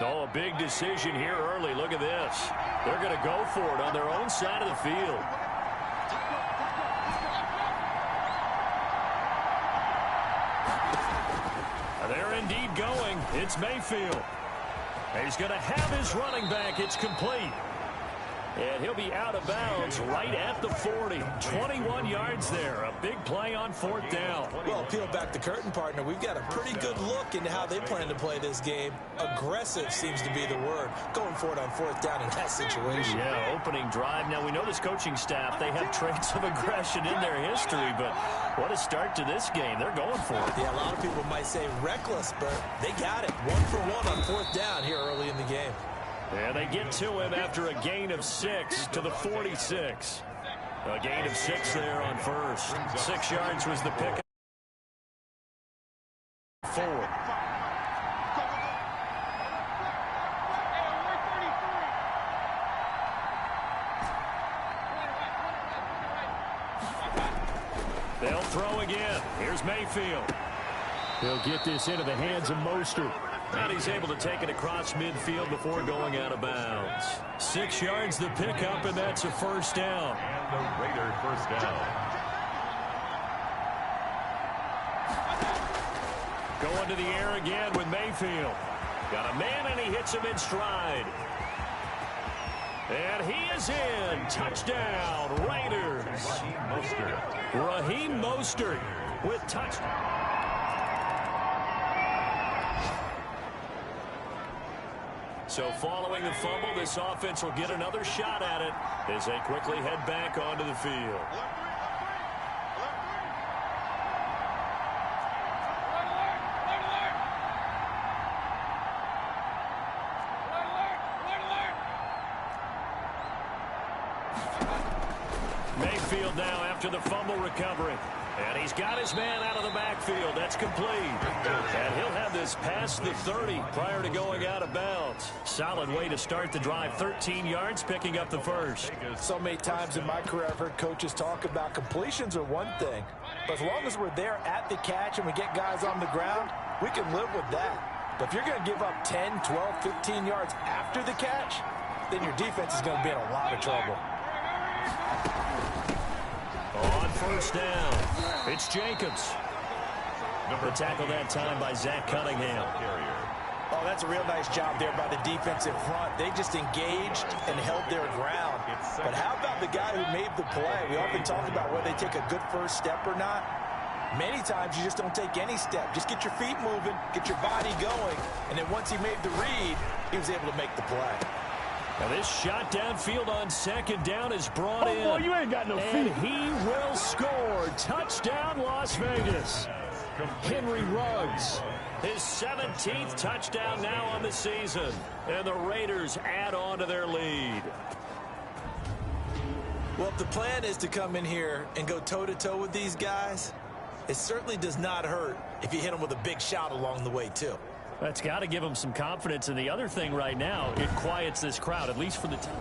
Oh, a big decision here early. Look at this. They're going to go for it on their own side of the field. They're indeed going. It's Mayfield. He's going to have his running back. It's complete. And he'll be out of bounds right at the 40. 21 yards there. A big play on fourth down. Well, peel back the curtain, partner. We've got a pretty good look into how they plan to play this game. Aggressive seems to be the word. Going for it on fourth down in that situation. Yeah, opening drive. Now, we know this coaching staff, they have traits of aggression in their history, but what a start to this game. They're going for it. Yeah, a lot of people might say reckless, but they got it. 1-for-1 on fourth down here early in the game. And they get to him after a gain of 6 to the 46. A gain of 6 there on first. 6 yards was the pick. 4. They'll throw again. Here's Mayfield. He'll get this into the hands of Mostert. And he's able to take it across midfield before going out of bounds. 6 yards the pickup, and that's a first down. And the Raider first down. Going to the air again with Mayfield. Got a man, and he hits him in stride. And he is in. Touchdown, Raiders. Raheem Mostert with touchdown. So following the fumble, this offense will get another shot at it as they quickly head back onto the field. Mayfield now after the fumble recovery. And he's got his man out of the backfield. That's complete. And he'll have this past the 30 prior to going out of bounds. Solid way to start the drive. 13 yards, picking up the first. So many times in my career, I've heard coaches talk about completions are one thing. But as long as we're there at the catch and we get guys on the ground, we can live with that. But if you're going to give up 10, 12, 15 yards after the catch, then your defense is going to be in a lot of trouble. On first down, it's Jacobs. The tackle that time by Zach Cunningham. Oh, that's a real nice job there by the defensive front. They just engaged and held their ground. But how about the guy who made the play? We often talk about whether they take a good first step or not. Many times you just don't take any step. Just get your feet moving, get your body going, and then once he made the read, he was able to make the play. Now this shot downfield on second down is brought in. Boy, you ain't got no feet. And he will score. Touchdown, Las Vegas. Henry Ruggs. His 17th touchdown now on the season. And the Raiders add on to their lead. Well, if the plan is to come in here and go toe-to-toe with these guys, it certainly does not hurt if you hit them with a big shot along the way, too. That's got to give them some confidence. And the other thing right now, it quiets this crowd, at least for the time.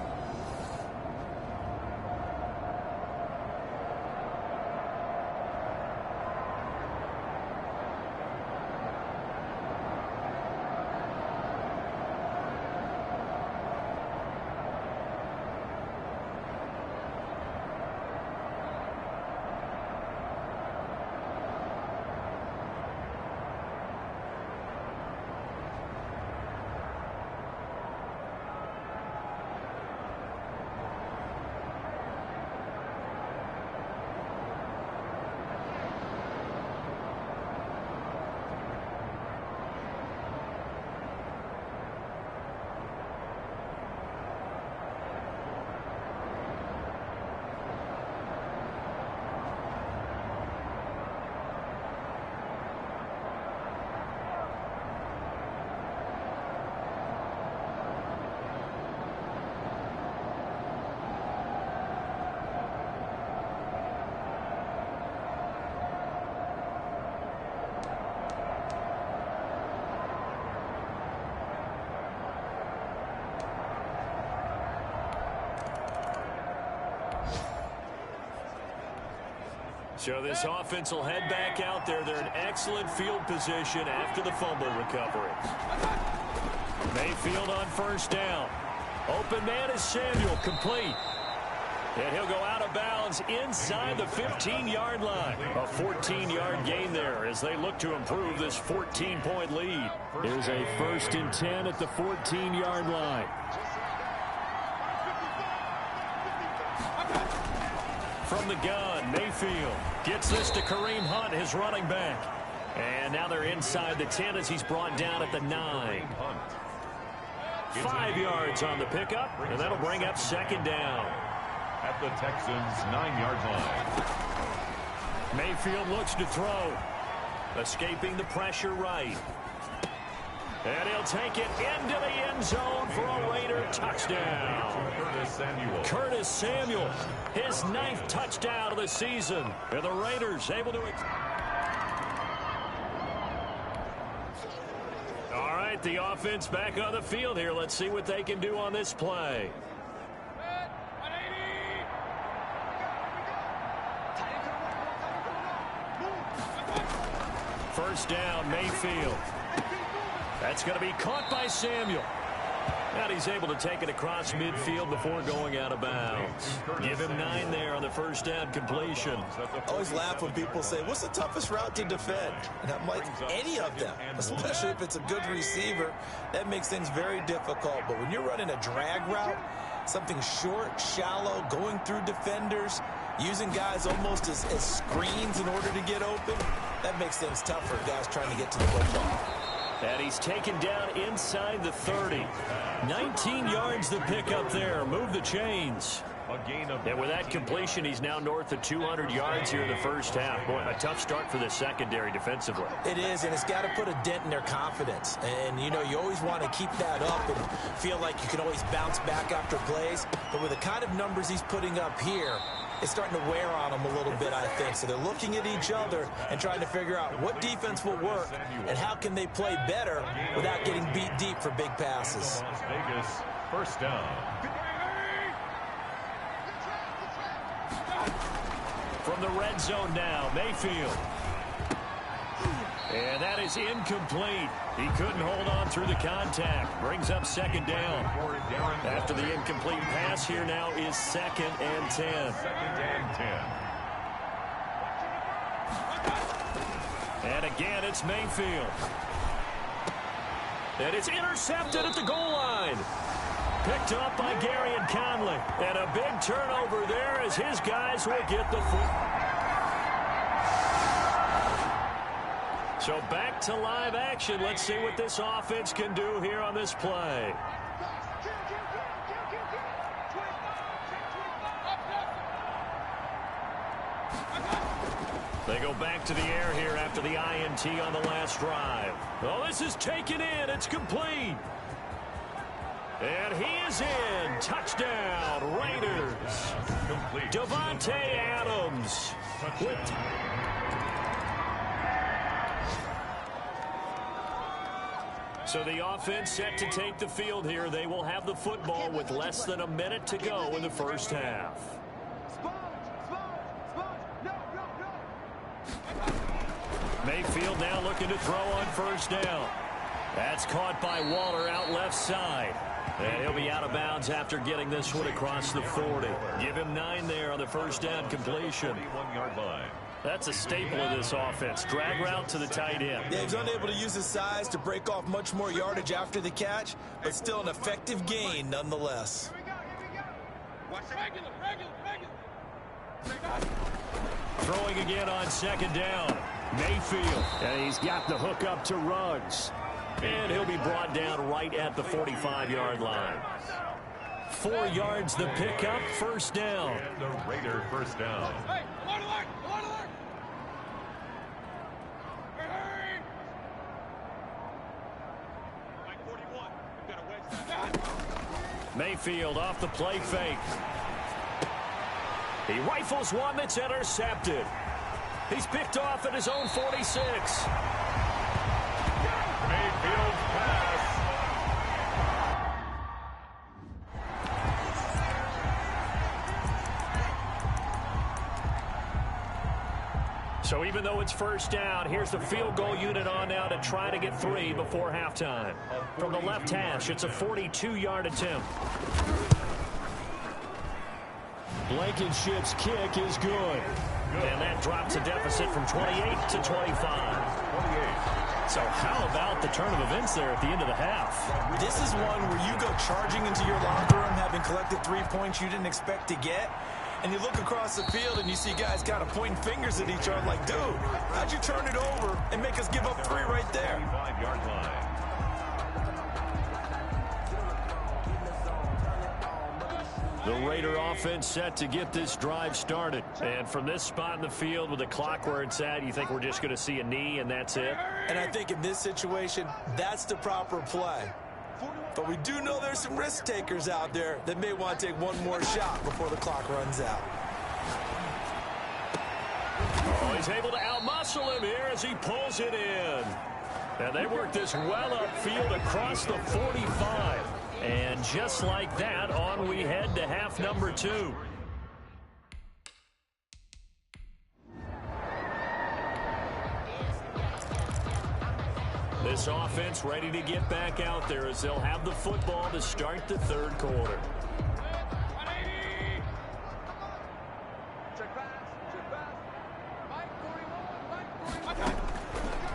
So this offense will head back out there. They're in excellent field position after the fumble recovery. Mayfield on first down. Open man is Samuel, complete. And he'll go out of bounds inside the 15-yard line. A 14-yard gain there as they look to improve this 14-point lead. Here's a 1st and 10 at the 14-yard line. From the gun, Mayfield gets this to Kareem Hunt, his running back. And now they're inside the 10 as he's brought down at the 9. 5 yards on the pickup, and that'll bring up 2nd down. At the Texans' 9-yard line. Mayfield looks to throw. Escaping the pressure right. And he'll take it into the end zone for a Raider touchdown. Curtis Samuel, his 9th touchdown of the season. And the Raiders able to... All right, the offense back on the field here. Let's see what they can do on this play. First down, Mayfield. That's going to be caught by Samuel. And he's able to take it across midfield before going out of bounds. Give him 9 there on the first down completion. I always laugh when people say, what's the toughest route to defend? And I'm like, any of them, especially if it's a good receiver. That makes things very difficult. But when you're running a drag route, something short, shallow, going through defenders, using guys almost as screens in order to get open, that makes things tough for guys trying to get to the football. And he's taken down inside the 30. 19 yards to pick up there. Move the chains. And with that completion, he's now north of 200 yards here in the first half. Boy, a tough start for the secondary defensively. It is, and it's got to put a dent in their confidence. And, you know, you always want to keep that up and feel like you can always bounce back after plays. But with the kind of numbers he's putting up here, it's starting to wear on them a little bit, I think. So they're looking at each other and trying to figure out what defense will work and how can they play better without getting beat deep for big passes. Las Vegas, first down. From the red zone now, Mayfield. And that is incomplete. He couldn't hold on through the contact. Brings up 2nd down. After the incomplete pass, here now is 2nd and 10. 2nd and 10. And again, it's Mayfield. And it's intercepted at the goal line. Picked up by Gary and Conley. And a big turnover there as his guys will get the foot. So back to live action. Let's see what this offense can do here on this play. They go back to the air here after the INT on the last drive. Oh, this is taken in. It's complete. And he is in. Touchdown, Raiders. Devontae Adams. So the offense set to take the field here. They will have the football with less than a minute to go in the first half. Mayfield now looking to throw on first down. That's caught by Waller out left side. And he'll be out of bounds after getting this one across the 40. Give him 9 there on the first down completion. 41-yard line. That's a staple of this offense. Drag route to the tight end. Yeah, he's unable to use his size to break off much more yardage after the catch, but still an effective gain nonetheless. Throwing again on 2nd down. Mayfield. And he's got the hook up to Ruggs. And he'll be brought down right at the 45-yard line. 4 yards the pickup, first down. And the Raider first down. Hey, alert, alert, alert, alert. Hey, Mike 41, we've got a wedge. Mayfield off the play fake. He rifles one that's intercepted. He's picked off at his own 46. Mayfield's pass. So even though it's first down, here's the field goal unit on now to try to get 3 before halftime. From the left hash, it's a 42-yard attempt. Blankenship's kick is good. And that drops a deficit from 28 to 25. So how about the turn of events there at the end of the half? This is one where you go charging into your locker room having collected 3 points you didn't expect to get. And you look across the field and you see guys kind of pointing fingers at each other like, dude, how'd you turn it over and make us give up 3 right there? 5-yard line. The Raider offense set to get this drive started. And from this spot in the field with the clock where it's at, you think we're just going to see a knee and that's it? And I think in this situation, that's the proper play. But we do know there's some risk takers out there that may want to take one more shot before the clock runs out. Oh, he's able to outmuscle him here as he pulls it in. And they work this well upfield across the 45. And just like that, on we head to half number 2. This offense ready to get back out there as they'll have the football to start the third quarter.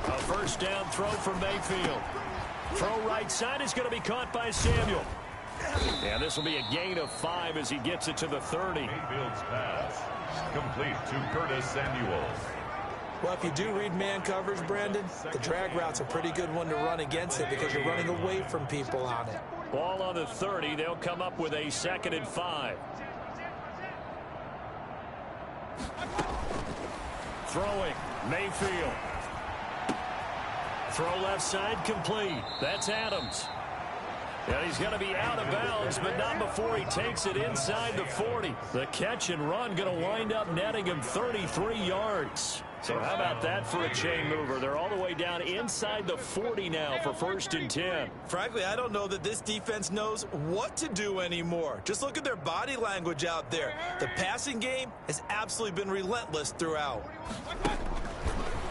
A first down throw for Mayfield. Throw right side is going to be caught by Samuel. And this will be a gain of 5 as he gets it to the 30. Mayfield's pass complete to Curtis Samuel. Well, if you do read man coverage, Brandon, the drag route's a pretty good one to run against it because you're running away from people on it. Ball on the 30. They'll come up with a 2nd and 5. Throwing, Mayfield. Throw left side complete. That's Adams. And he's going to be out of bounds, but not before he takes it inside the 40. The catch and run going to wind up netting him 33 yards. So how about that for a chain mover? They're all the way down inside the 40 now for 1st and 10. Frankly, I don't know that this defense knows what to do anymore. Just look at their body language out there. The passing game has absolutely been relentless throughout.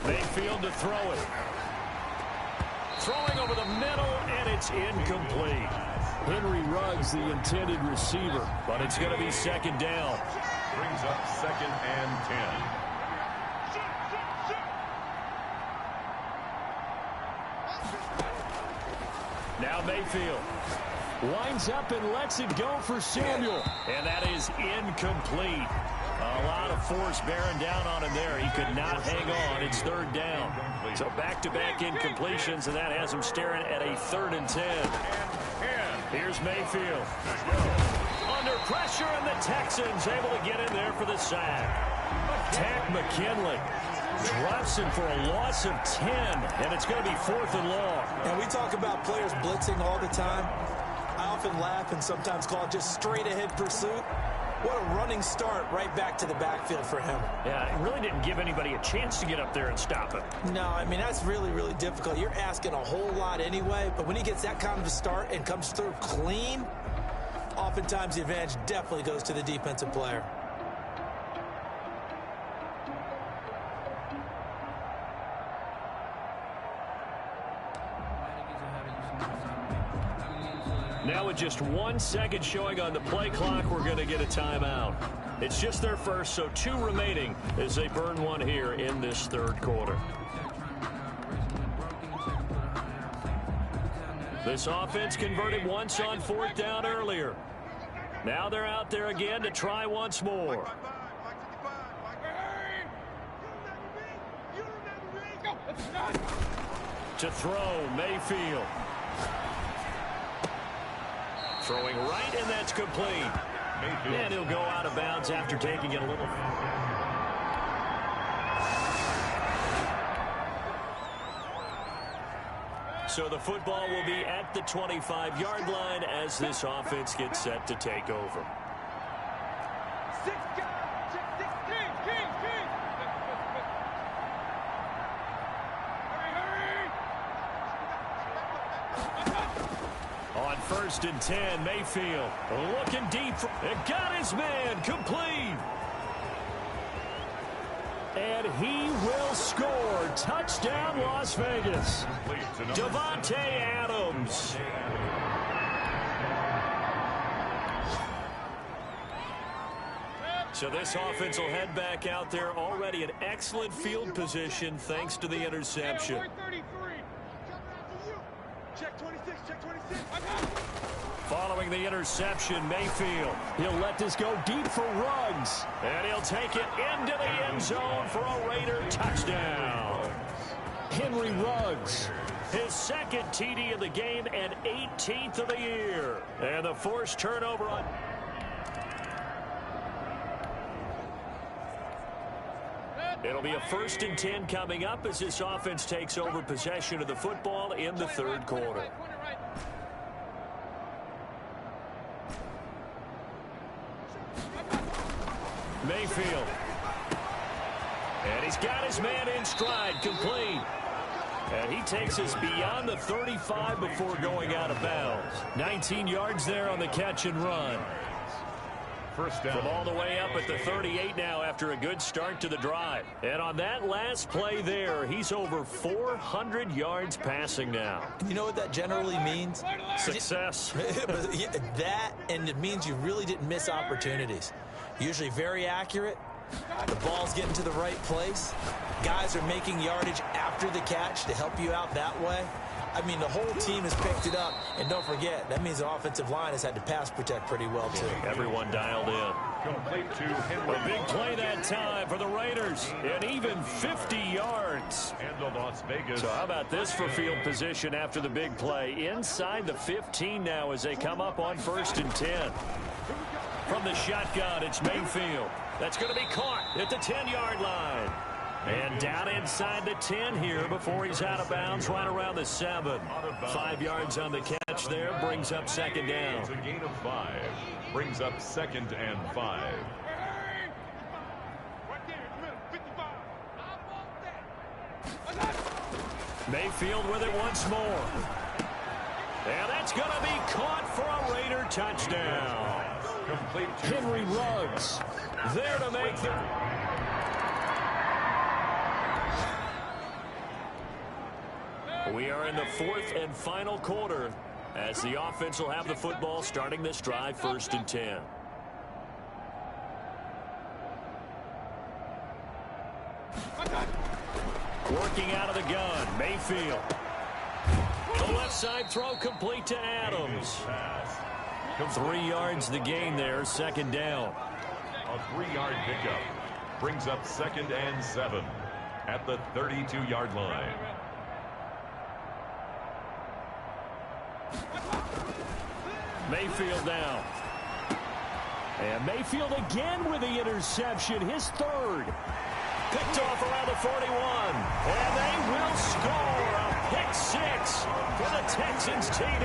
Mayfield to throw it. Throwing over the middle, and it's incomplete. Henry Ruggs, the intended receiver, but it's going to be 2nd down. Brings up 2nd and 10. Now Mayfield winds up and lets it go for Samuel. And that is incomplete. A lot of force bearing down on him there. He could not hang on. It's 3rd down. So back-to-back incompletions, and that has him staring at a 3rd and 10. Here's Mayfield. Under pressure, and the Texans able to get in there for the sack. Tack McKinley drops him for a loss of 10, and it's going to be 4th and long. And we talk about players blitzing all the time. I often laugh and sometimes call it just straight-ahead pursuit. What a running start right back to the backfield for him. Yeah, it really didn't give anybody a chance to get up there and stop him. No, I mean, that's really, really difficult. You're asking a whole lot anyway, but when he gets that kind of a start and comes through clean, oftentimes the advantage definitely goes to the defensive player. Now with just 1 second showing on the play clock, we're going to get a timeout. It's just their first, so 2 remaining as they burn one here in this third quarter. This offense converted once on 4th down earlier. Now they're out there again to try once more. To throw, Mayfield. Throwing right, and that's complete. Mayfield. And he'll go out of bounds after taking it a little. So the football will be at the 25-yard line as this offense gets set to take over. On 1st and 10, Mayfield looking deep. It got his man complete. And And he will score. Touchdown, Las Vegas. Davante Adams. So this offense will head back out there, already in excellent field position thanks to the interception. Check 26, check 26. Following the interception, Mayfield. He'll let this go deep for Ruggs. And he'll take it into the end zone for a Raider touchdown. Henry Ruggs, his second TD of the game and 18th of the year. And the forced turnover on... It'll be a 1st and 10 coming up as this offense takes over possession of the football in the third quarter. Mayfield. And he's got his man in stride, complete. And he takes us beyond the 35 before going out of bounds. 19 yards there on the catch and run. First down. From all the way up at the 38 now after a good start to the drive. And on that last play there, he's over 400 yards passing now. You know what that generally means? Success. That, and it means you really didn't miss opportunities. Usually very accurate. The ball's getting to the right place. Guys are making yardage after the catch to help you out that way. I mean, the whole team has picked it up. And don't forget, that means the offensive line has had to pass protect pretty well, too. Everyone dialed in. Complete to Henry. A big play that time for the Raiders. And even 50 yards. And the Las Vegas. So how about this for field position after the big play? Inside the 15 now as they come up on 1st and 10. From the shotgun, it's Mayfield. That's going to be caught at the 10-yard line. And down inside the 10 here before he's out of bounds right around the 7. 5 yards on the catch there, brings up 2nd down. It's a gain of 5. Brings up 2nd and 5. Mayfield with it once more. And that's going to be caught for a Raider touchdown. Complete to Henry Ruggs there to make the... We are in the 4th and final quarter as the offense will have the football starting this drive 1st and 10. Working out of the gun, Mayfield. The left side throw complete to Adams. 3 yards the gain there, 2nd down. A 3-yard pickup. Brings up 2nd and 7 at the 32-yard line. Mayfield down. And Mayfield again with the interception, his 3rd. Picked off around the 41. And they will score a pick 6 for the Texans TD.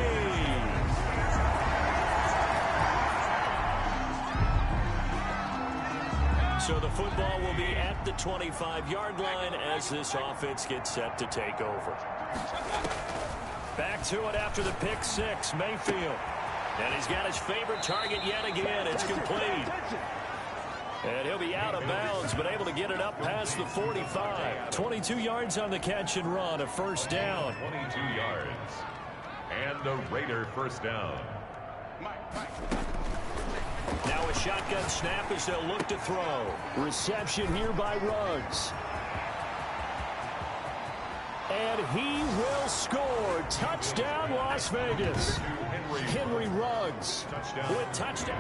So the football will be at the 25-yard line as this offense gets set to take over. Back to it after the pick 6, Mayfield. And he's got his favorite target yet again. It's complete. And he'll be out of bounds, but able to get it up past the 45. 22 yards on the catch and run, a 1st down. 22 yards. And a Raider 1st down. Now a shotgun snap as they'll look to throw. Reception here by Ruggs. And he will score. Touchdown, Las Vegas. Henry Ruggs with touchdown.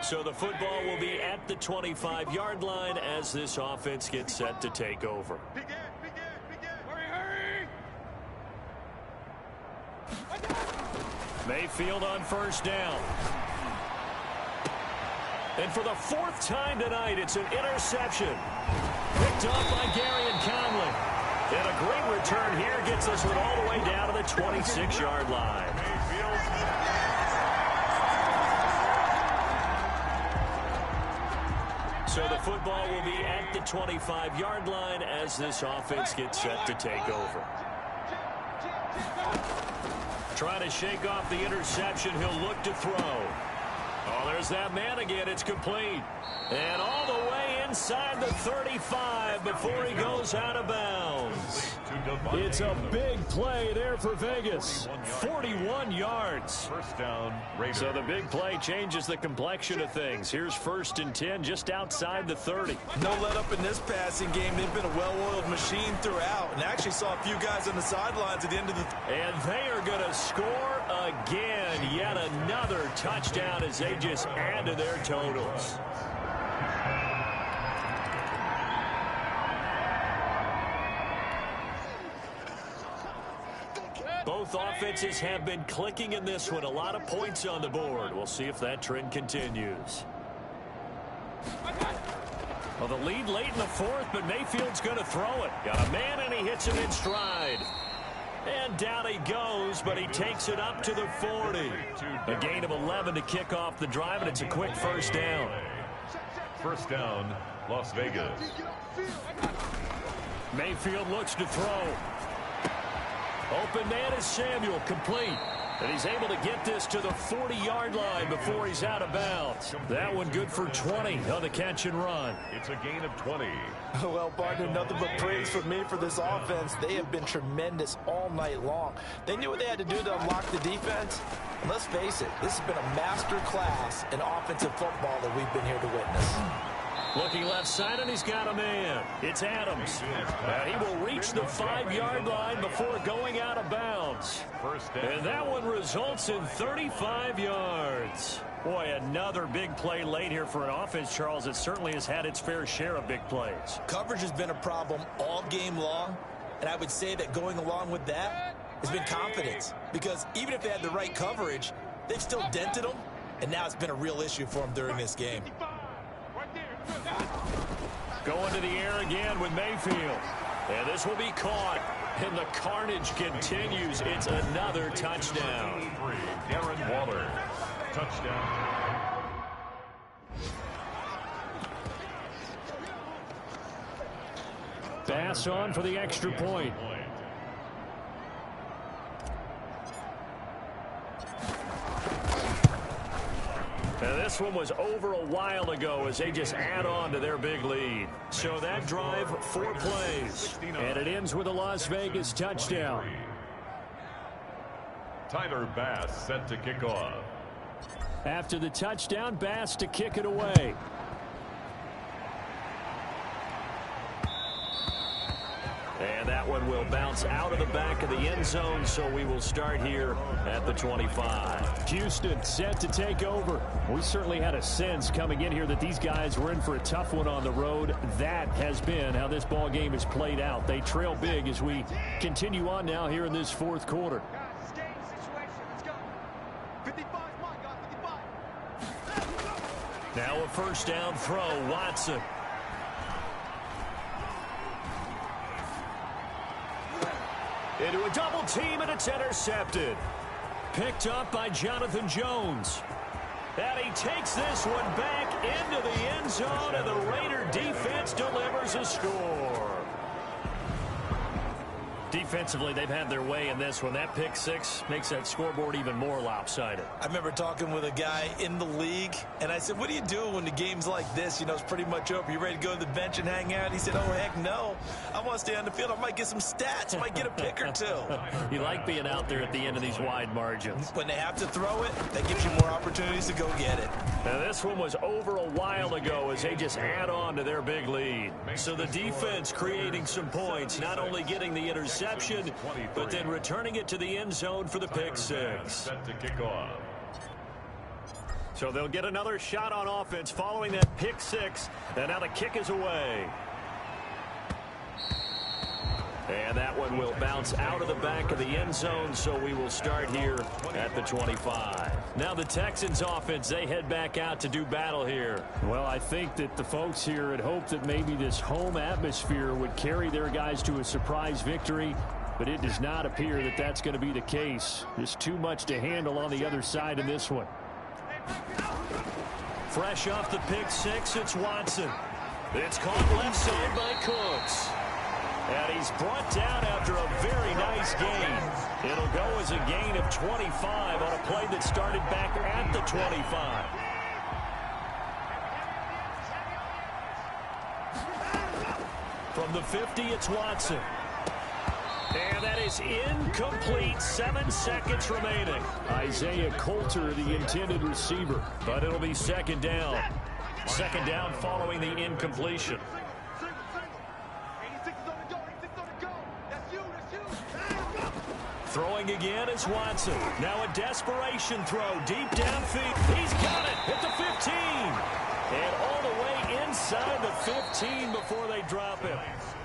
So the football will be at the 25-yard line as this offense gets set to take over. Mayfield on 1st down. And for the 4th time tonight, it's an interception. Picked off by Gary and Conley. And a great return here gets us all the way down to the 26-yard line. So the football will be at the 25-yard line as this offense gets set to take over. Trying to shake off the interception, he'll look to throw. Oh, there's that man again. It's complete. And all the way inside the 35 before he goes out of bounds. It's a big play there for Vegas. 41 yards. First down, Raiders. So the big play changes the complexion of things. Here's 1st and 10 just outside the 30. No let up in this passing game. They've been a well-oiled machine throughout. And actually saw a few guys on the sidelines at the end of the... And they are going to score again. Yet another touchdown as they just add to their totals. Both offenses have been clicking in this one. A lot of points on the board. We'll see if that trend continues. Well, the lead late in the 4th, but Mayfield's going to throw it. Got a man, and he hits him in stride. And down he goes, but he takes it up to the 40. A gain of 11 to kick off the drive, and it's a quick first down. First down, Las Vegas. Mayfield looks to throw. Open man is Samuel, complete. And he's able to get this to the 40-yard line before he's out of bounds. That one good for 20 on the catch and run. It's a gain of 20. Well, partner, nothing but praise from me for this offense. They have been tremendous all night long. They knew what they had to do to unlock the defense. And let's face it, this has been a master class in offensive football that we've been here to witness. Looking left side, and he's got a man. It's Adams. He will reach the 5-yard line before going out of bounds. And that one results in 35 yards. Boy, another big play late here for an offense, Charles. It certainly has had its fair share of big plays. Coverage has been a problem all game long, and I would say that going along with that has been confidence. Because even if they had the right coverage, they've still dented them, and now it's been a real issue for them during this game. Going to the air again with Mayfield. And this will be caught. And the carnage continues. It's another touchdown. Darren Waller. Touchdown. Pass on for the extra point. Now this one was over a while ago as they just add on to their big lead. So that drive, 4 plays. And it ends with a Las Vegas touchdown. Tyler Bass set to kick off. After the touchdown, Bass to kick it away. And that one will bounce out of the back of the end zone, so we will start here at the 25. Houston set to take over. We certainly had a sense coming in here that these guys were in for a tough one on the road. That has been how this ball game has played out. They trail big as we continue on now here in this 4th quarter. Now a first down throw, Watson. Into a double team, and it's intercepted. Picked up by Jonathan Jones. And he takes this one back into the end zone, and the Raider defense delivers a score. Defensively, they've had their way in this one. That pick 6 makes that scoreboard even more lopsided. I remember talking with a guy in the league, and I said, what do you do when the game's like this? You know, it's pretty much over. You ready to go to the bench and hang out? He said, oh, heck no. I want to stay on the field. I might get some stats. I might get a pick or 2. You like being out there at the end of these wide margins. When they have to throw it, that gives you more opportunities to go get it. Now, this one was over a while ago as they just add on to their big lead. So the defense creating some points, not only getting the interception, but then returning it to the end zone for the pick 6. Set to kick off. So they'll get another shot on offense following that pick 6, and now the kick is away. And that one will bounce out of the back of the end zone, so we will start here at the 25. Now the Texans offense, they head back out to do battle here. Well, I think that the folks here had hoped that maybe this home atmosphere would carry their guys to a surprise victory, but it does not appear that that's going to be the case. There's too much to handle on the other side in this one. Fresh off the pick 6, it's Watson. It's caught left side by Cooks. And he's brought down after a very nice gain. It'll go as a gain of 25 on a play that started back at the 25. From the 50, it's Watson. And that is incomplete. 7 seconds remaining. Isaiah Coulter, the intended receiver. But it'll be second down. Second down following the incompletion. Throwing again is Watson. Now a desperation throw deep downfield. He's got it at the 15. And all the way inside the 15 before they drop him.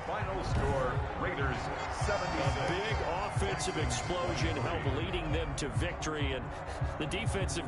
Final score, Raiders 76. A big offensive explosion helped leading them to victory. And the defensive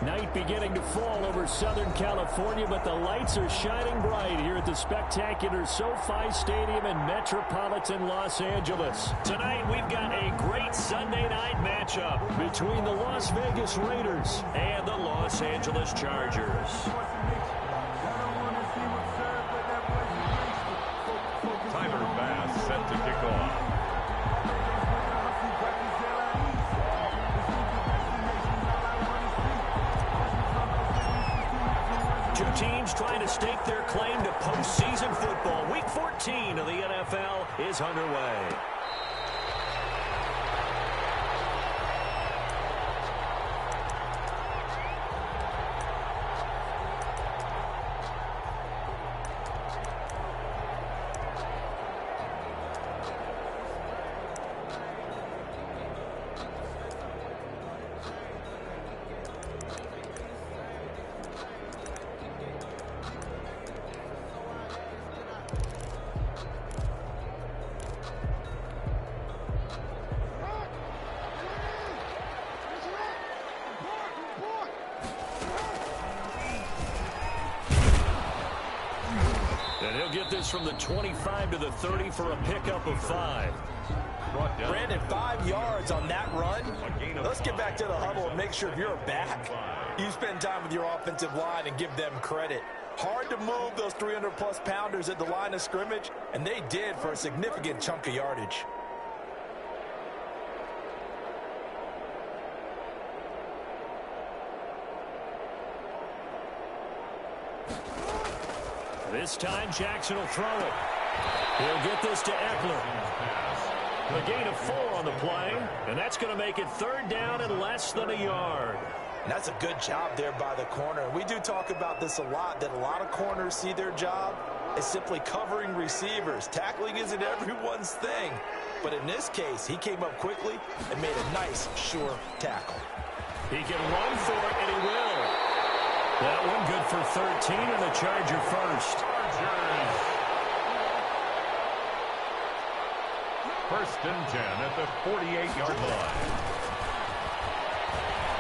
Night beginning to fall over Southern California, but the lights are shining bright here at the spectacular SoFi Stadium in metropolitan Los Angeles. Tonight, we've got a great Sunday night matchup between the Las Vegas Raiders and the Los Angeles Chargers. Tyler Bass set to kick off. Two teams trying to stake their claim to postseason football. Week 14 of the NFL is underway. And he'll get this from the 25 to the 30 for a pickup of 5. Brandon, 5 yards on that run. Let's get back to the huddle and make sure if you're back, you spend time with your offensive line and give them credit. Hard to move those 300-plus pounders at the line of scrimmage, and they did for a significant chunk of yardage. This time, Jackson will throw it. He'll get this to Eckler. A gain of 4 on the play, and that's going to make it 3rd down and less than a yard. And that's a good job there by the corner. We do talk about this a lot, that a lot of corners see their job as simply covering receivers. Tackling isn't everyone's thing. But in this case, he came up quickly and made a nice, sure tackle. He can run for it, and he will. That one good for 13 and a Charger first. Chargers. 1st and 10 at the 48-yard line.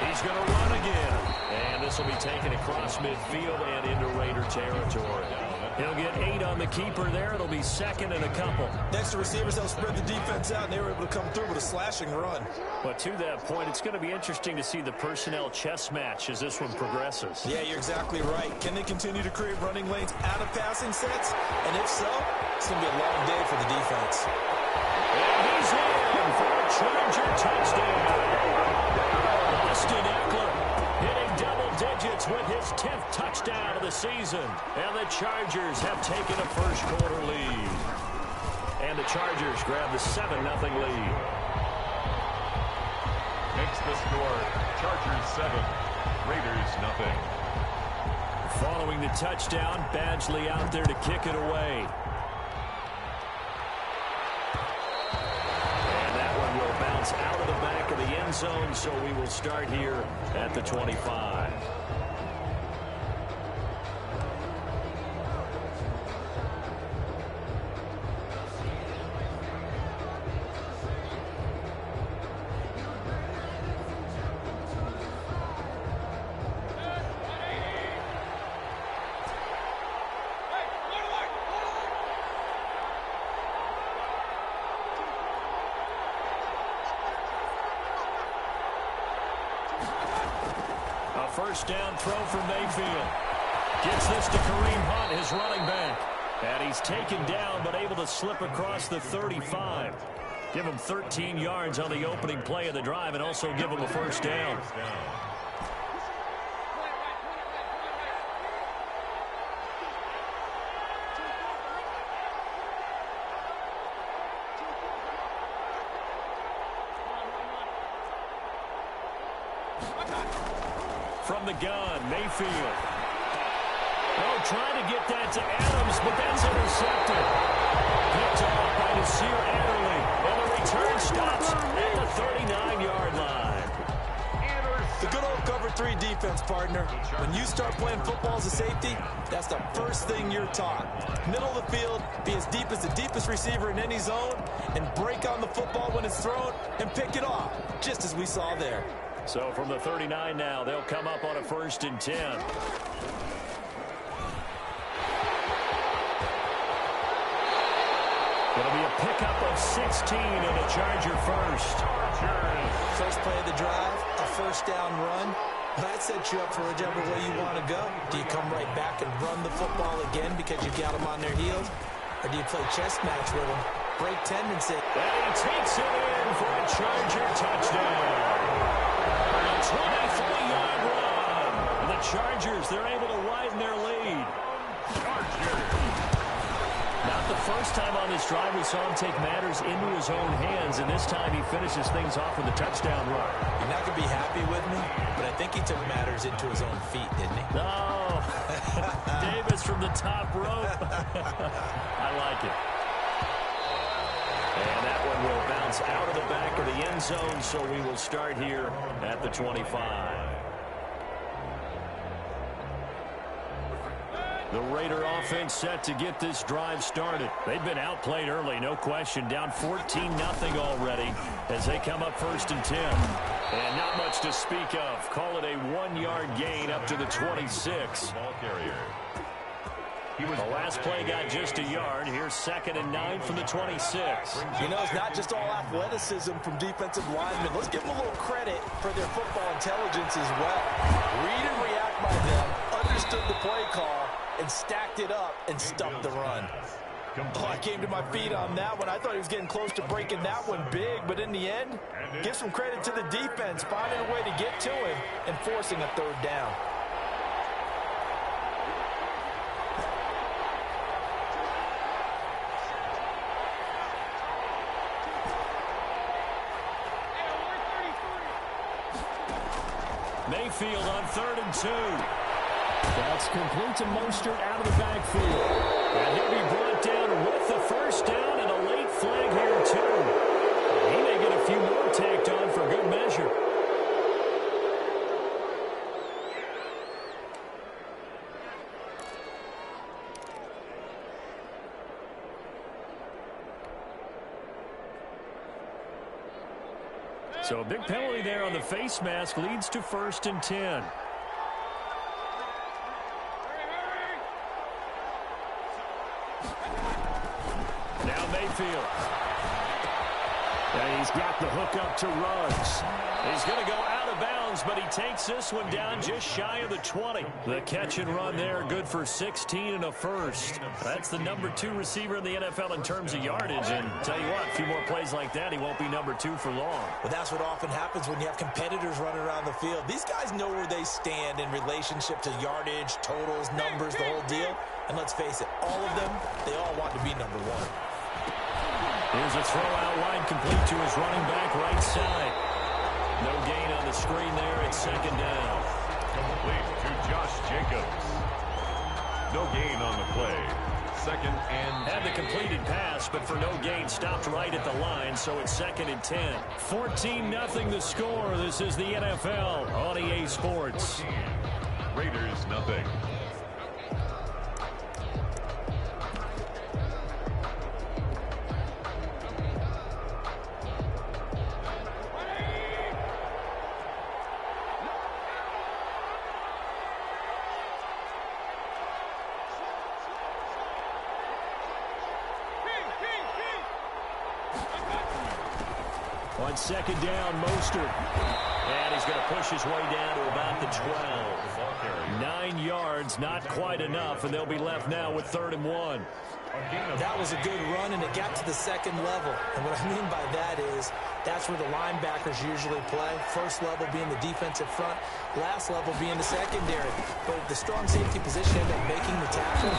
He's going to run again. And this will be taken across midfield and into Raider territory. He'll get 8 on the keeper there. It'll be 2nd and a couple. Next to receivers, they'll spread the defense out, and they were able to come through with a slashing run. But to that point, it's going to be interesting to see the personnel chess match as this one progresses. Yeah, you're exactly right. Can they continue to create running lanes out of passing sets? And if so, it's going to be a long day for the defense. And he's in for a Charger touchdown. Austin Eckler hitting double digits with his 10th touchdown of the season. And the Chargers have taken a first-quarter lead. And the Chargers grab the 7-0 lead. Makes the score Chargers 7, Raiders nothing. Following the touchdown, Badgley out there to kick it away. And that one will bounce out of the back of the end zone, so we will start here at the 25. First down throw from Mayfield. Gets this to Kareem Hunt, his running back. And he's taken down, but able to slip across the 35. Give him 13 yards on the opening play of the drive and also give him a first down. From the gun, Mayfield. Oh, trying to get that to Adams, but that's intercepted. Picked off by Nasir Adderley. And the return stops at the 39-yard line. The good old cover 3 defense, partner. When you start playing football as a safety, that's the first thing you're taught. Middle of the field, be as deep as the deepest receiver in any zone, and break on the football when it's thrown and pick it off, just as we saw there. So from the 39 now, they'll come up on a 1st and 10. It'll be a pickup of 16 and a Charger first. First play of the drive, a first down run. That sets you up for whichever way you want to go. Do you come right back and run the football again because you got them on their heels? Or do you play chess match with them? Break tendency. And he takes it in for a Charger touchdown. A 23-yard run. And the Chargers, they're able to widen their lead. Not the first time on this drive we saw him take matters into his own hands, and this time he finishes things off with a touchdown run. You're not going to be happy with me, but I think he took matters into his own feet, didn't he? No. Davis from the top rope. I like it. And that one will bounce out of the back of the end zone, so we will start here at the 25. The Raider offense set to get this drive started. They've been outplayed early, no question. Down 14-0 already as they come up 1st and 10. And not much to speak of. Call it a 1-yard gain up to the 26. Ball carrier. The last play got just a yard. Here's 2nd and 9 from the 26. You know, it's not just all athleticism from defensive linemen. Let's give them a little credit for their football intelligence as well. Read and react by them, understood the play call, and stacked it up and stuffed the run. Oh, I came to my feet on that one. I thought he was getting close to breaking that one big, but in the end, give some credit to the defense, finding a way to get to him and forcing a 3rd down. Mayfield on 3rd and 2. That's complete to Mostert out of the backfield. And he'll be brought down with the 1st down and a late flag here, too. He may get a few more tacked on for good measure. So a big penalty there on the face mask leads to 1st and 10. Now Mayfield. And he's got the hook up to Ruggs. He's going to go out of bounds, but he takes this one down just shy of the 20. The catch and run there, good for 16 and a first. That's the number 2 receiver in the NFL in terms of yardage. And tell you what, a few more plays like that, he won't be number 2 for long. Well, that's what often happens when you have competitors running around the field. These guys know where they stand in relationship to yardage, totals, numbers, the whole deal. And let's face it, all of them, they all want to be number 1. Here's a throw out wide, complete to his running back right side. No gain on the screen there. It's 2nd down. Complete to Josh Jacobs. No gain on the play. 2nd and 10. Had the completed pass, but for no gain, stopped right at the line, so it's 2nd and 10. 14-0 the score. This is the NFL on EA Sports. Raiders, nothing. On 2nd down, Mostert. And he's going to push his way down to about the 12. 9 yards, not quite enough, and they'll be left now with 3rd and 1. That was a good run, and it got to the 2nd level. And what I mean by that is that's where the linebackers usually play. First level being the defensive front, last level being the secondary. But the strong safety position ended up making the tackle.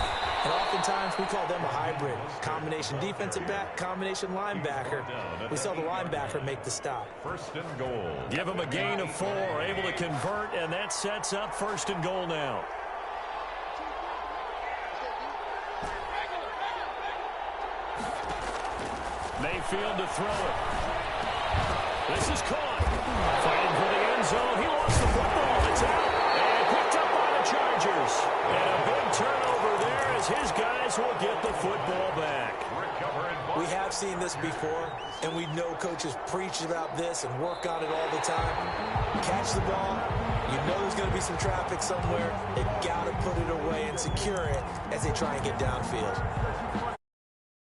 And oftentimes we call them a hybrid. Combination defensive back, combination linebacker. We saw the linebacker make the stop. 1st and goal. Give him a gain of 4, able to convert, and that sets up 1st and goal now. Mayfield to throw it. This is caught. Fighting for the end zone. He lost the football. It's out. And picked up by the Chargers. And a big turnover there as his guys will get the football back. We have seen this before, and we know coaches preach about this and work on it all the time. Catch the ball. You know there's going to be some traffic somewhere. They've got to put it away and secure it as they try and get downfield.